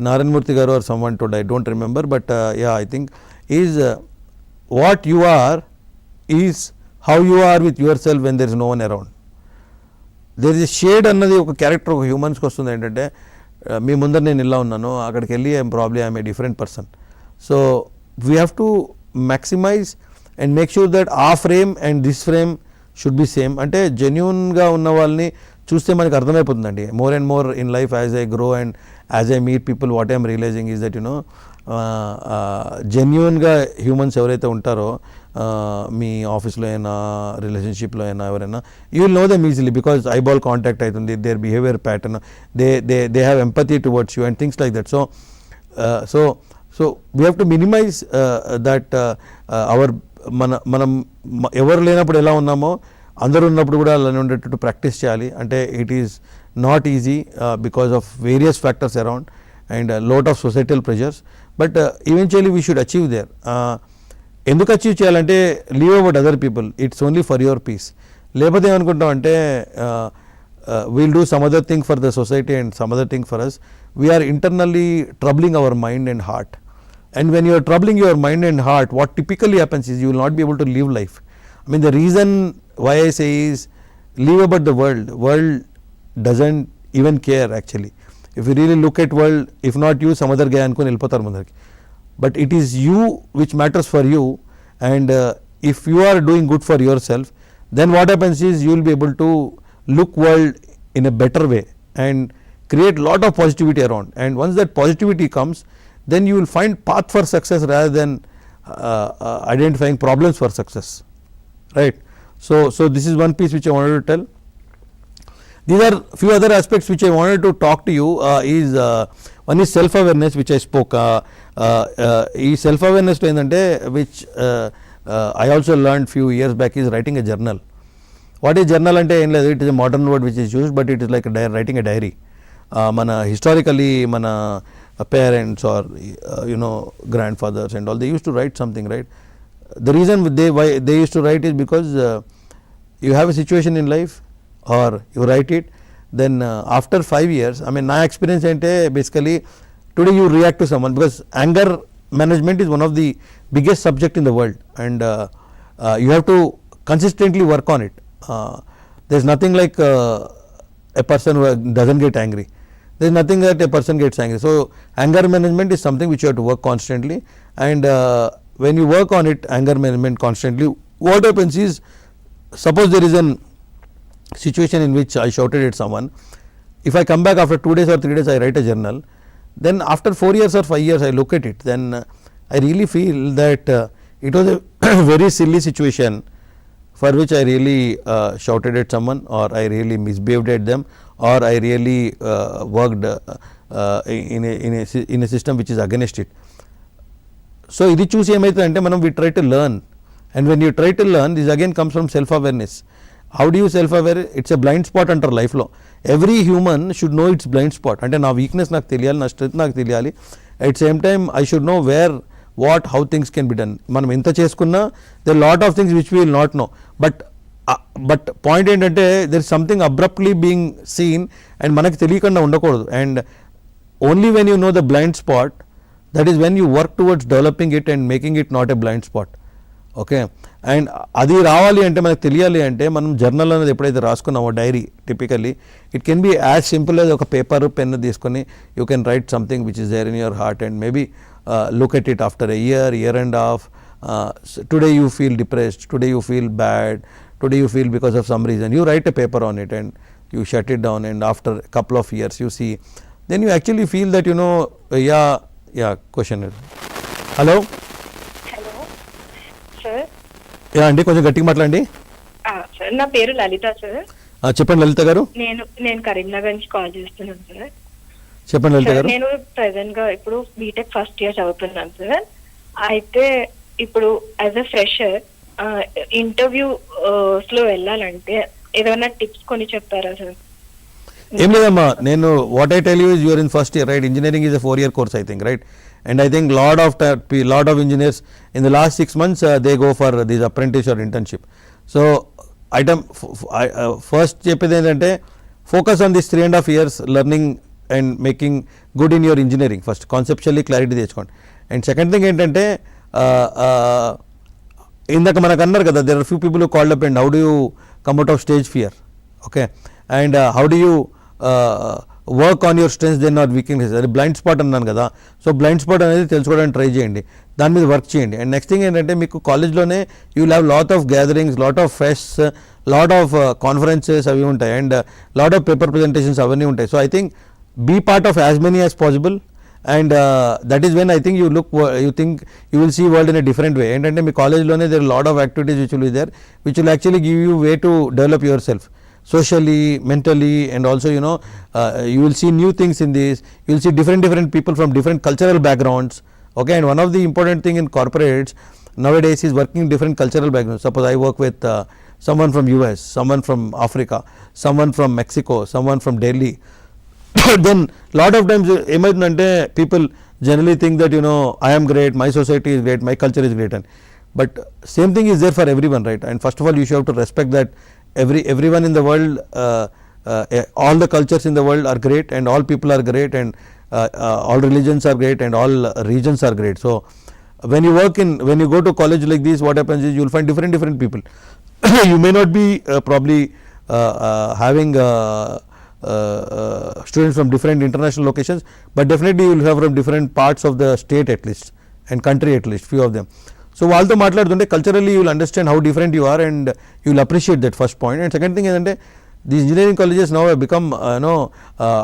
Naranmurthy garu or someone told, I don't remember, but yeah, I think is what you are is how you are with yourself when there is no one around. There is shade అన్నది ఒక character ఒక హ్యూమన్స్కి వస్తుంది. ఏంటంటే మీ ముందర నేను ఇలా ఉన్నాను, అక్కడికి వెళ్ళి I'm a different person. So we have to maximize and make sure that ఆ frame and this frame should be same. అంటే జెన్యూన్గా ఉన్న వాళ్ళని చూస్తే మనకు అర్థమైపోతుందండి. More and more in life as I grow and as I meet people, what I'm realizing is that you know జెన్యూన్గా humans ఎవరైతే ఉంటారో మీ ఆఫీస్లో అయినా రిలేషన్షిప్లో అయినా ఎవరైనా, you will know them easily because eyeball contact అవుతుంది, there behaviour pattern, they have empathy towards you and things like that. So we have to minimise that మనం ఎవరు లేనప్పుడు ఎలా ఉన్నామో అందరూ ఉన్నప్పుడు కూడా అలానే ఉండేటట్టు ప్రాక్టీస్ చేయాలి. అంటే it is not easy because of various factors around and lot of societal pressures, but eventually we should achieve there. ఎందుకు అచీవ్ చేయాలంటే leave about other people, it's only for your peace. లేకపోతే ఏమనుకుంటాం అంటే we'll do some other thing for the society and some other thing for us. We are internally troubling our mind and heart. And when you are troubling your mind and heart, what typically happens is you will not be able to live life. I mean, the reason why I say is leave about the world. World doesn't even care actually. If you really look at world, if not you, some other guy ankoni vellipotaru mundariki. But it is you which matters for you, and if you are doing good for yourself, then what happens is you will be able to look world in a better way and create lot of positivity around. And once that positivity comes, then you will find path for success rather than identifying problems for success, right? So this is one piece which I wanted to tell. These are few other aspects which I wanted to talk to you. One is self awareness, which I spoke. Self awareness endante which I also learned few years back is writing a journal. What is journal ante em ledhu, it is a modern word which is used, but it is like writing a diary. Mana historically mana parents or grandfathers and all, they used to write something, right? The reason why they used to write is because you have a situation in life or you write it, then after 5 years, I mean my experience ante basically today you react to someone, because anger management is one of the biggest subject in the world, and you have to consistently work on it. There's nothing like a person who doesn't get angry. There is nothing that a person gets angry. So anger management is something which you have to work constantly, and when you work on it, anger management constantly, what happens is, suppose there is a situation in which I shouted at someone. If I come back after 2 days or 3 days, I write a journal, then after 4 years or 5 years I look at it, then I really feel that it was a very silly situation for which I really shouted at someone, or I really misbehaved at them, or I really worked in a system which is against it. So ఇది చూసి ఏమవుతుందంటే మనం we try to learn, and when you try to learn, this again comes from self awareness. How do you self aware? It's a blind spot అంటారు life లో. Every human should know its blind spot. అంటే నా weakness నాకు తెలియాలి, నా strength నాకు తెలియాలి. At same time I should know where what how things can be done. మనం ఎంత చేసుకున్నా there lot of things which we will not know, but point ఏంటంటే there is something abruptly being seen and మనకి తెలియకుండా ఉండకూడదు. And only when you know the blind spot, that is when you work towards developing it and making it not a blind spot. Okay, and అది రావాలి అంటే మనకు తెలియాలి అంటే మనం జర్నల్ అనేది ఎప్పుడైతే రాసుకున్నామో diary, typically it can be as simple as ఒక పేపర్ పెన్ తీసుకొని you can write something which is there in your heart and maybe look at it after a year and half. Today you feel depressed, today you feel bad, today you feel because of some reason, you write a paper on it and you shut it down, and after a couple of years you see, then you actually feel that question. Hello sir. అండి, కొంచెం గట్టిగా మాట్లాడండి. Sir, నా పేరు లలిత sir. చెప్పండి లలిత గారు. నేను కరీంనగర్ నుంచి కాల్ చేస్తున్నాను సార్. చెప్పండి లలిత గారు. నేను ప్రెసెంట్ గా ఇప్పుడు బీటెక్ ఫస్ట్ ఇయర్ చదువుతున్నాను సార్. అయితే ఇప్పుడు యాజ్ అ ఫ్రెషర్ ఇంటర్వ్యూస్ లో వెళ్ళాలంటే ఏదైనా టిప్స్ కొన్ని చెప్తారా సార్? ఏం లేదమ్మా, నేను what I tell you is you are in first year, right? Engineering is a 4-year course, I think, right? And I think lot of engineers in the last 6 months they go for this apprentice or internship. So first చెప్పేది ఏంటంటే focus on this 3.5 years learning and making good in your engineering. First conceptually clarity తెచ్చుకోండి. And second thing ఏంటంటే ఇందాక మనకు అన్నారు కదా, there are few people who called up and how do you come out of stage fear, okay, and how do you work on your strengths then not weakness. అది blind spot అన్నాను కదా. So blind spot అనేది తెలుసుకోవడానికి try చేయండి, దాని మీద work చేయండి. And next thing ఏంటంటే మీకు కాలేజ్లోనే you will have lot of gatherings, lot of fests, lot of conferences అవి ఉంటాయి, and lot of paper presentations అవన్నీ ఉంటాయి. So I think be part of as many as possible, and that is when I think you think you will see world in a different way. ఏంటంటే మీ కాలేజ్లోనే there are lot of activities which will be there, which will actually give you way to develop yourself socially, mentally, and also you will see new things in this. You will see different people from different cultural backgrounds, okay. And one of the important thing in corporates nowadays is working in different cultural backgrounds. Suppose I work with someone from US, someone from Africa, someone from Mexico, someone from Delhi. Then lot of times ఏమైతుందంటే people generally think that I am great, my society is great, my culture is great, but same thing is there for everyone, right? And first of all you should have to respect that everyone in the world, all the cultures in the world are great, and all people are great, and all religions are great, and all regions are great. So when you go to college like this, what happens is you will find different people. You may not be probably having students from different international locations, but definitely you will have from different parts of the state at least, and country at least, few of them. So వాళ్ళతో మాట్లాడుతుంటే culturally you will understand how different you are, and you will appreciate that first point. And second thing ఏంటంటే the engineering colleges now have become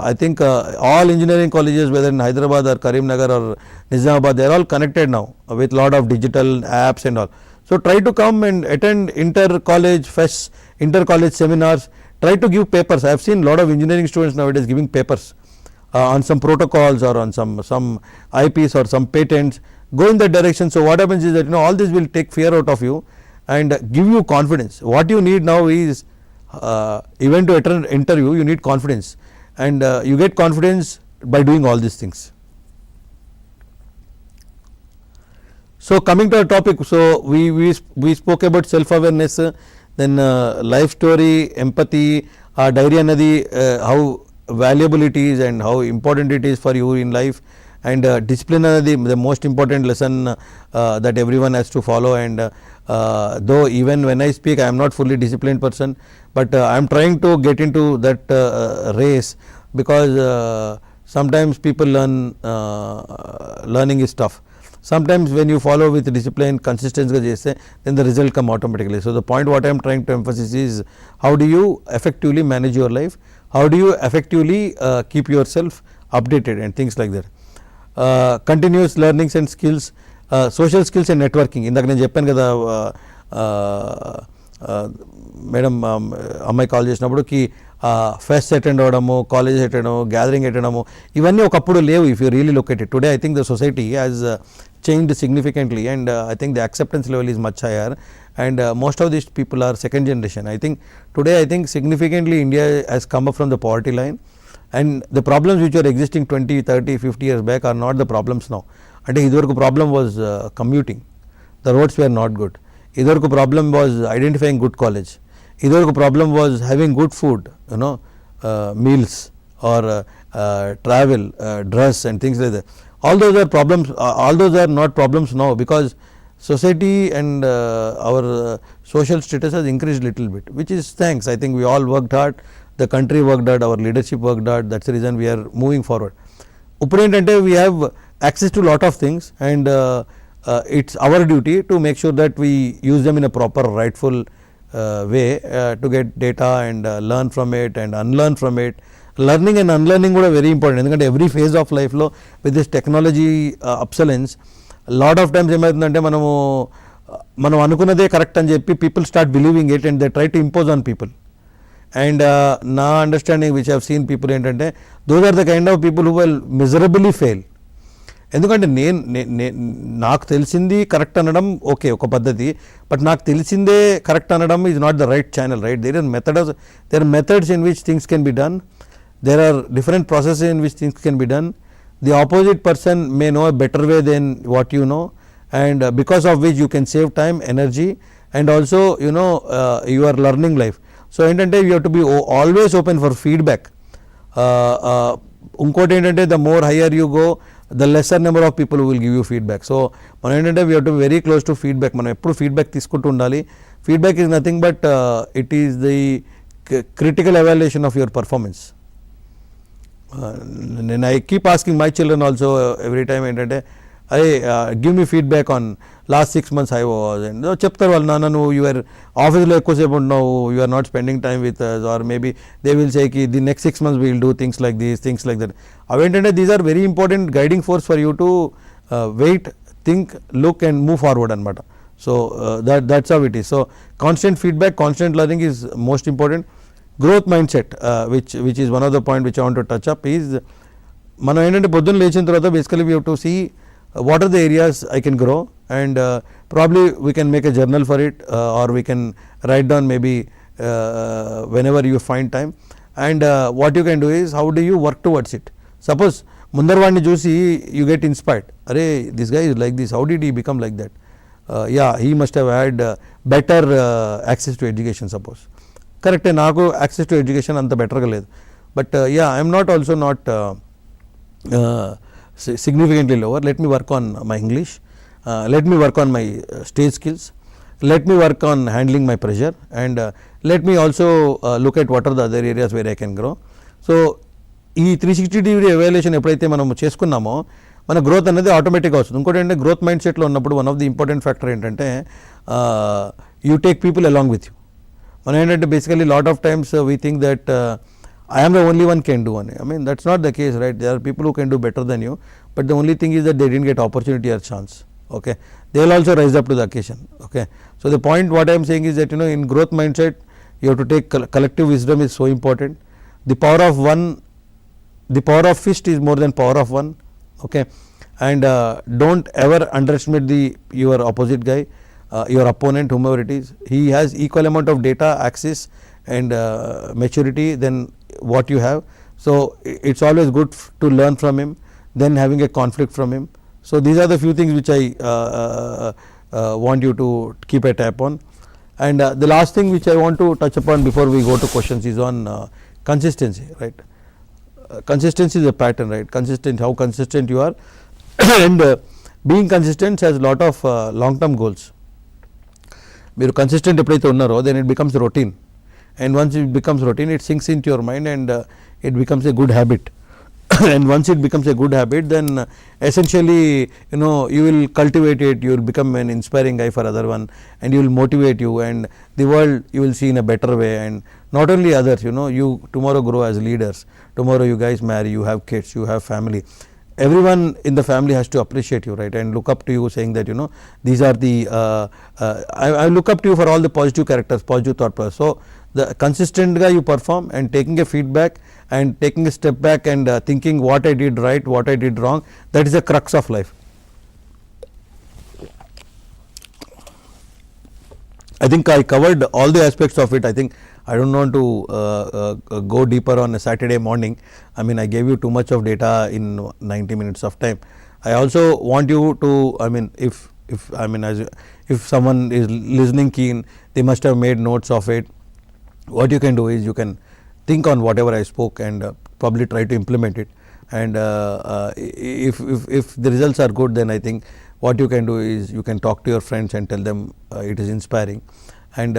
I think all engineering colleges, whether in Hyderabad or Karimnagar or Nizamabad, they are all connected now with lot of digital apps and all. So try to come and attend inter-college fests, inter-college seminars, try to give papers. I have seen lot of engineering students nowadays giving papers on some protocols or on some IPs or some patents. Go in that direction. So what happens is that all this will take fear out of you and give you confidence. What you need now is even to attend interview you need confidence, and you get confidence by doing all these things. So coming to our topic, so we spoke about self awareness, then life story, empathy, diary anadi how valuable it is and how important it is for you in life, and discipline anadi the most important lesson that everyone has to follow. And though even when I speak I am not fully disciplined person, but I am trying to get into that race, because sometimes people learning is tough. Sometimes when you follow with discipline, consistency ga cheste, then the result come automatically. So the point what I am trying to emphasize is how do you effectively manage your life, how do you effectively keep yourself updated and things like that. Continuous learnings and skills, social skills and networking. ఇందాక నేను చెప్పాను కదా madam, అమ్మాయి call చేసినప్పుడుకి pest attend అవ్వడము, college attend అవ్వడము, gathering attend అవ్వడము, ఇవన్నీ ఒకప్పుడు లేవు. If you really look at it today, I think the society has changed significantly, and I think the acceptance level is much higher, and most of these people are second generation. I think today, I think significantly India has come up from the poverty line, and the problems which were existing 20, 30, 50 years back are not the problems now. అంటే ఇదివరకు problem was commuting, the roads were not good. ఇదివరకు problem was identifying good college. ఇదివరకు problem was having good food, meals or travel, dress and things like that. All those are problems, all those are not problems now, because society and our social status has increased little bit, which is thanks. I think we all worked hard, the country worked hard, our leadership worked hard, that's the reason we are moving forward. Uppudu entante we have access to lot of things, and it's our duty to make sure that we use them in a proper rightful way to get data and learn from it and unlearn from it. Learning and unlearning కూడా very important, ఎందుకంటే every phase of లైఫ్లో with this technology obsolescence lot of times ఏమవుతుందంటే మనం అనుకున్నదే correct అని చెప్పి people start believing it and they try to impose on people. And నా understanding which have seen people ఏంటంటే those are the kind of people who will miserably fail. ఎందుకంటే నాకు తెలిసింది కరెక్ట్ అనడం ఓకే ఒక పద్ధతి, బట్ నాకు తెలిసిందే కరెక్ట్ అనడం is not the right channel, right? There are methods in which things can be done. There are different processes in which things can be done. The opposite person may know a better way than what you know, and because of which you can save time, energy, and also your learning life. So entante you have to be always open for feedback. Unkoti entante the more higher you go, the lesser number of people who will give you feedback. So మనం ఏంటంటే we have to be very close to feedback. మనం ఎప్పుడు feedback తీసుకుంటూ ఉండాలి. Feedback is nothing but it is the critical evaluation of your performance. And I keep asking my children also every time ఏంటంటే give me feedback on last 6 months how I was, and చెప్తారు వాళ్ళు, నాన్న నువ్వు your ఆఫీస్లో ఎక్కువసేపు ఉంటున్నావు, you are not spending time with us, or maybe they will say ki the next 6 months we will do things like this, things like that. అవేంటంటే these are very important guiding force for you to wait, think, look and move forward అనమాట. So that's how it is. So constant feedback, constant learning is most important. Growth mindset, which is one of the point which I want to touch up, is మనం ఏంటంటే పొద్దున్న లేచిన తర్వాత basically we have to see what are the areas I can grow, and probably we can make a journal for it, or we can write down maybe whenever you find time, and what you can do is how do you work towards it. Suppose ముందరవాడిని చూసి you get inspired, అరే this guy is like this, how did he become like that? Yeah, he must have had better access to education, suppose. కరెక్టే, నాకు access to education అంత బెటర్గా లేదు, but I'm not also not significantly lower. Let me work on my English, let me work on my stage skills, let me work on handling my pressure, and let me also look at what are the other areas where I can grow. So ఈ 360 evaluation ఎప్పుడైతే మనం చేసుకున్నామో మన growth అనేది ఆటోమేటిక్గా వస్తుంది. ఇంకోటి ఏంటంటే గ్రోత్ మైండ్ సెట్లో ఉన్నప్పుడు one of the important factor ఏంటంటే you take people along with you. మనం ఏంటంటే basically lot of times we think that I am the only one can do అని. I mean that's not the case, right? There are people who can do better than you, but the only thing is that they didn't get opportunity or chance. Okay, they will also rise up to the occasion. Okay, so the point what I am saying is that in growth mindset you have to take collective wisdom is so important. The power of one, the power of fist is more than power of one. Okay, and don't ever underestimate your opposite guy, your opponent, whomever it is. He has equal amount of data access and maturity than what you have, so it's always good to learn from him than having a conflict from him. So these are the few things which I want you to keep a tap on. And the last thing which I want to touch upon before we go to questions is on consistency, right? Consistency is a pattern, right? How consistent you are and being consistent has a lot of long term goals. మీరు consistent ఎప్పుడైతే ఉన్నారో then it becomes routine, and once it becomes routine it sinks into your mind and it becomes a good habit. And once it becomes a good habit, then essentially you will cultivate it, you will become an inspiring guy for other one, and you will motivate you, and the world you will see in a better way. And not only others, you tomorrow grow as leaders, tomorrow you guys marry, you have kids, you have family, everyone in the family has to appreciate you, right, and look up to you, saying that, you know, these are the I look up to you for all the positive characters, positive thought process. So the consistent guy you perform, and taking a feedback and taking a step back and thinking what I did right, what I did wrong, that is the crux of life. I think I covered all the aspects of it. I think I don't want to go deeper on a Saturday morning. I mean, I gave you too much of data in 90 minutes of time. I also want you to, I mean, if someone is listening keen, they must have made notes of it. What you can do is you can think on whatever I spoke and probably try to implement it. And if the results are good, then I think what you can do is you can talk to your friends and tell them it is inspiring. And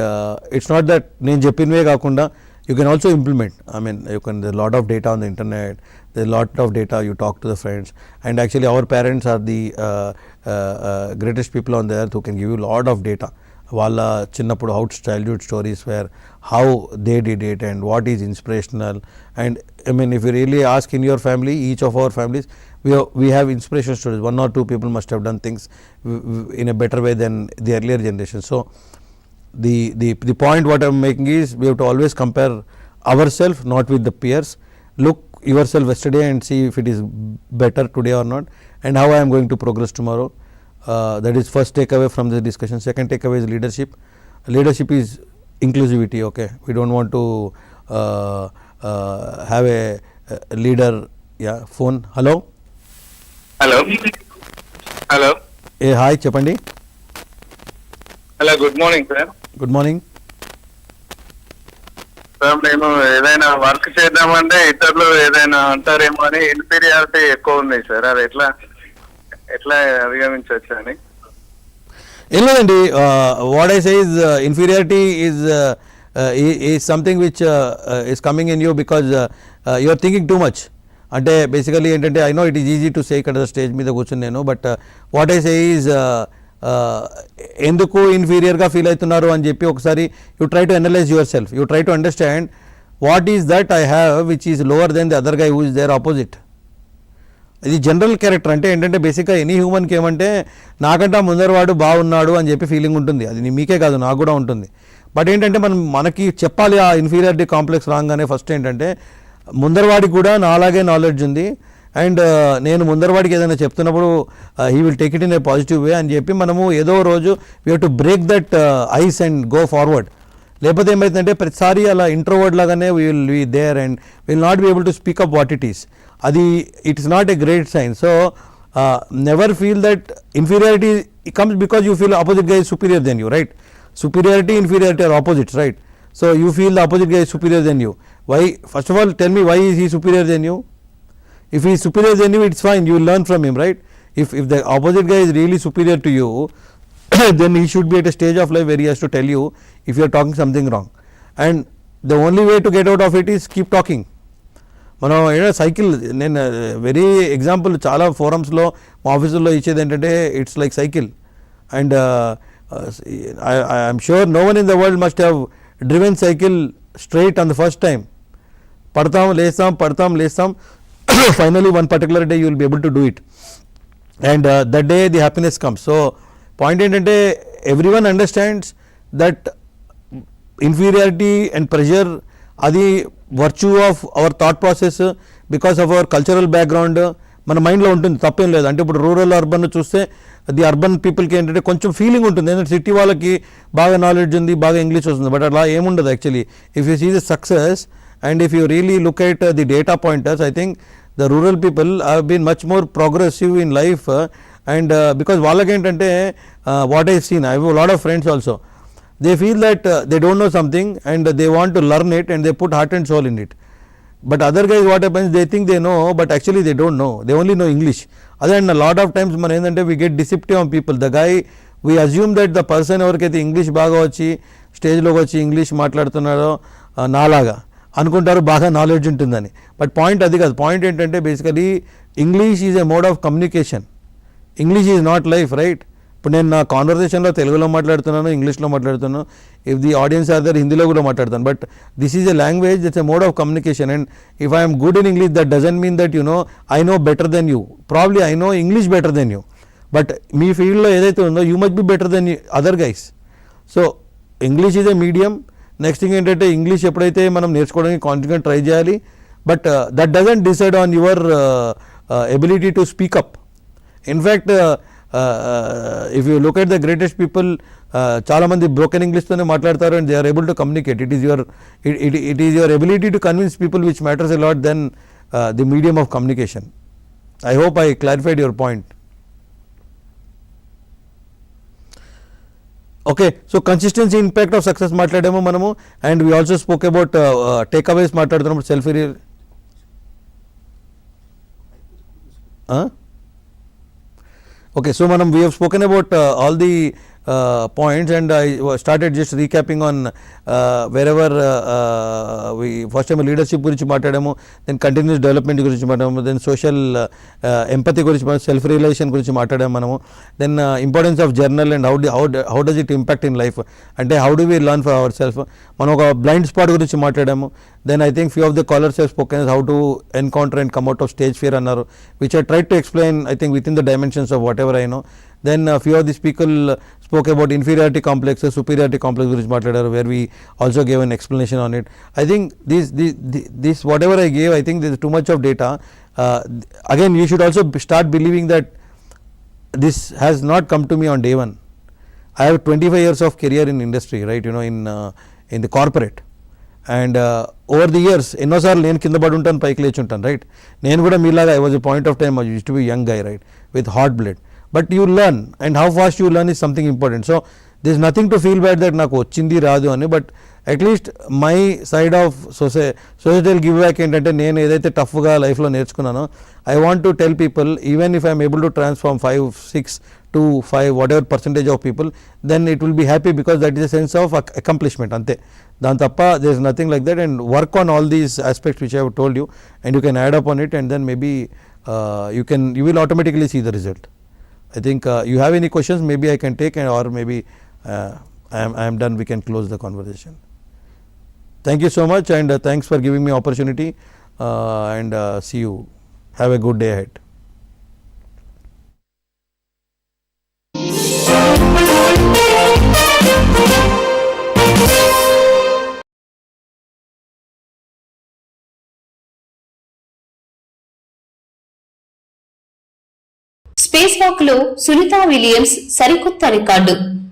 it's not that నేను చెప్పినవే కాకుండా you can also implement. I mean, there's a lot of data on the internet, there's a lot of data, you talk to the friends, and actually our parents are the greatest people on the earth who can give you a lot of data. వాళ్ళ చిన్నప్పుడు how childhood stories were, how they did it, and what is inspirational. And I mean, if you really ask in your family, each of our families, we have inspirational stories. One or two people must have done things in a better way than the earlier generation. So the point what I am making is, we have to always compare ourselves, not with the peers. Look yourself yesterday and see if it is better today or not, and how I am going to progress tomorrow. That is first takeaway from this discussion. Second takeaway is leadership. Leadership is inclusivity. Okay, we don't want to have a leader. Yeah, phone. Hello. Hey, hi, చెప్పండి. Hello, good morning sir. Good morning sir, మేము ఏదైనా work చేద్దామంటే ఇతరులు ఏదైనా అంటారేమో అని inferiority ఎక్కువ ఉంది సార్. అది ఎట్లా అధిగమించవచ్చు అని. ఏం లేదండి, what I say is inferiority is something which is coming in you because you are thinking too much. అంటే బేసికలీ ఏంటంటే, I know it is easy to say ఇక్కడ స్టేజ్ మీద కూర్చుని నేను, but what I say is ఎందుకు ఇన్ఫీరియర్గా feel అవుతున్నారు అని చెప్పి ఒకసారి you try to analyse your self, you try to understand what is that I have which is lower then the other guy who is there opposite. ఇది general character. అంటే ఏంటంటే బేసిక్గా ఎనీ హ్యూమన్కి ఏమంటే, నాకంటే ముందరవాడు బాగున్నాడు అని చెప్పి ఫీలింగ్ ఉంటుంది. అది మీకే కాదు, నాకు కూడా ఉంటుంది. బట్ ఏంటంటే మనకి చెప్పాలి ఆ ఇన్ఫీరియారిటీ కాంప్లెక్స్ రాగానే ఫస్ట్ ఏంటంటే, ముందరవాడికి కూడా నాలాగే నాలెడ్జ్ ఉంది, అండ్ నేను ముందరవాడికి ఏదైనా చెప్తున్నప్పుడు he will take it in a positive way అని చెప్పి మనము ఏదో రోజు we have to break that ice and go forward. లేకపోతే ఏమైతుందంటే ప్రతిసారి అలా ఇంట్రోవర్డ్ లాగానే we will be there and will not be able to speak up what it is. అది it is not a great sign. So never feel that inferiority comes because you feel opposite guy is superior than you, right? Superiority, inferiority are opposites, right? So you feel the opposite guy is superior than you. Why? First of all, tell me, why is he superior than you? If he is superior than you, it's fine, you will learn from him, right? If the opposite guy is really superior to you, then he should be at a stage of life where he has to tell you if you are talking something wrong. And the only way to get out of it is keep talking. మనం ఏదైనా cycle, నేను very example చాలా ఫోరమ్స్లో మా ఆఫీసుల్లో ఇచ్చేది ఏంటంటే, it's like cycle. And I'm sure no one in the world must have driven cycle straight on the first time. పడతాం లేస్తాం finally one particular day you will be able to do it, and that day the happiness comes. So point ఏంటంటే, everyone understands that inferiority and pressure అది virtue of our thought process because of our cultural background మన మైండ్లో ఉంటుంది, తప్పేం లేదు. అంటే ఇప్పుడు rural urban చూస్తే ది అర్బన్ పీపుల్కి ఏంటంటే కొంచెం ఫీలింగ్ ఉంటుంది, ఎందుకంటే సిటీ వాళ్ళకి బాగా నాలెడ్జ్ ఉంది, బాగా ఇంగ్లీష్ వస్తుంది. బట్ అలా ఏముండదు actually. If you see the success and if you really look at the data pointers, I think the rural people have been much more progressive in life, and because వాళ్ళకి ఏంటంటే, what I have seen, I have a lot of friends also, they feel that they don't know something and they want to learn it and they put heart and soul in it. But other guys, what happens, they think they know, but actually they don't know, they only know English. Other than a lot of times మన ఏంటంటే, we get deceptive on people. The guy, we assume that the person ఎవరికైతే English బాగా వచ్చి స్టేజ్లోకి వచ్చి English మాట్లాడుతున్నారో నాలాగా అనుకుంటారు, బాగా నాలెడ్జ్ ఉంటుందని. బట్ పాయింట్ అది కాదు. పాయింట్ ఏంటంటే, basically English is a mode of communication. English is not life, right? ఇప్పుడు నేను నా కాన్వర్సేషన్లో తెలుగులో మాట్లాడుతున్నాను, ఇంగ్లీష్లో మాట్లాడుతున్నాను, if the audience are there హిందీలో కూడా మాట్లాడతాను. But this is a language, it's a mode of communication. And if I'm good in English, that doesn't mean that I know better than you. Probably I know English better than you, but మీ ఫీల్డ్లో ఏదైతే ఉందో you must be better then other guys. So English is a medium. Next thing ఏంటంటే English ఎప్పుడైతే మనం నేర్చుకోవడానికి confident try చేయాలి, but that doesn't decide on your ability to speak up. In fact if you look at the greatest people, చాలా మంది broken ఇంగ్లీష్తోనే మాట్లాడతారు and they are able to communicate. It is your ability to convince people which matters a lot than the medium of communication. I hope I clarified your point. Okay, so consistency impact of success మాట్లాడాము మనము, and we also spoke about takeaways మాట్లాడుతున్నాము, self okay, so manam we have spoken about all the points, and I started just recapping on wherever we first time leadership gurinchi maatladamo, then continuous development gurinchi maatladamo, then social empathy gurinchi maatladamo, self realization gurinchi maatladamo manamu, then importance of journal and how does it impact in life, ante how do we learn for ourselves, మనం ఒక blind spot గురించి మాట్లాడాము. Then I think few of the callers have spoken how to encounter and come out of stage fear అన్నారు, which I tried to explain I think within the dimensions of whatever I know. Then few of these people spoke about inferiority complex, superiority complex గురించి మాట్లాడారు, where we also gave an explanation on it. I think this whatever I gave, I think there is too much of data. Again, you should also start believing that this has not come to me on day one. I have 25 years of career in industry, right, in the corporate, and over the years ఎన్నోసార్లు నేను కింద పడి ఉంటాను, పైకి లేచి ఉంటాను, right. నేను కూడా మీలాగా I was a point of time I used to be a young guy, right, with hot blood, but you learn, and how fast you learn is something important. So there is nothing to feel bad that నాకు వచ్చింది రాదు అని, but at least my side of societal give back ఏంటంటే నేను ఏదైతే టఫ్గా లైఫ్లో నేర్చుకున్నానో, I want to tell people, even if I am able to transform 5, 6 to 5 whatever percentage of people, then it will be happy, because that is a sense of accomplishment అంతే. దాని తప్ప there is nothing like that. And work on all these aspects which I have told you, and you can add up on it, and then maybe you will automatically see the result. I think you have any questions, maybe I can take, or maybe I am done, we can close the conversation. Thank you so much, and thanks for giving me opportunity, and see you. Have a good day ahead. Space walk లో Sunitha Williams సరికొత్త record.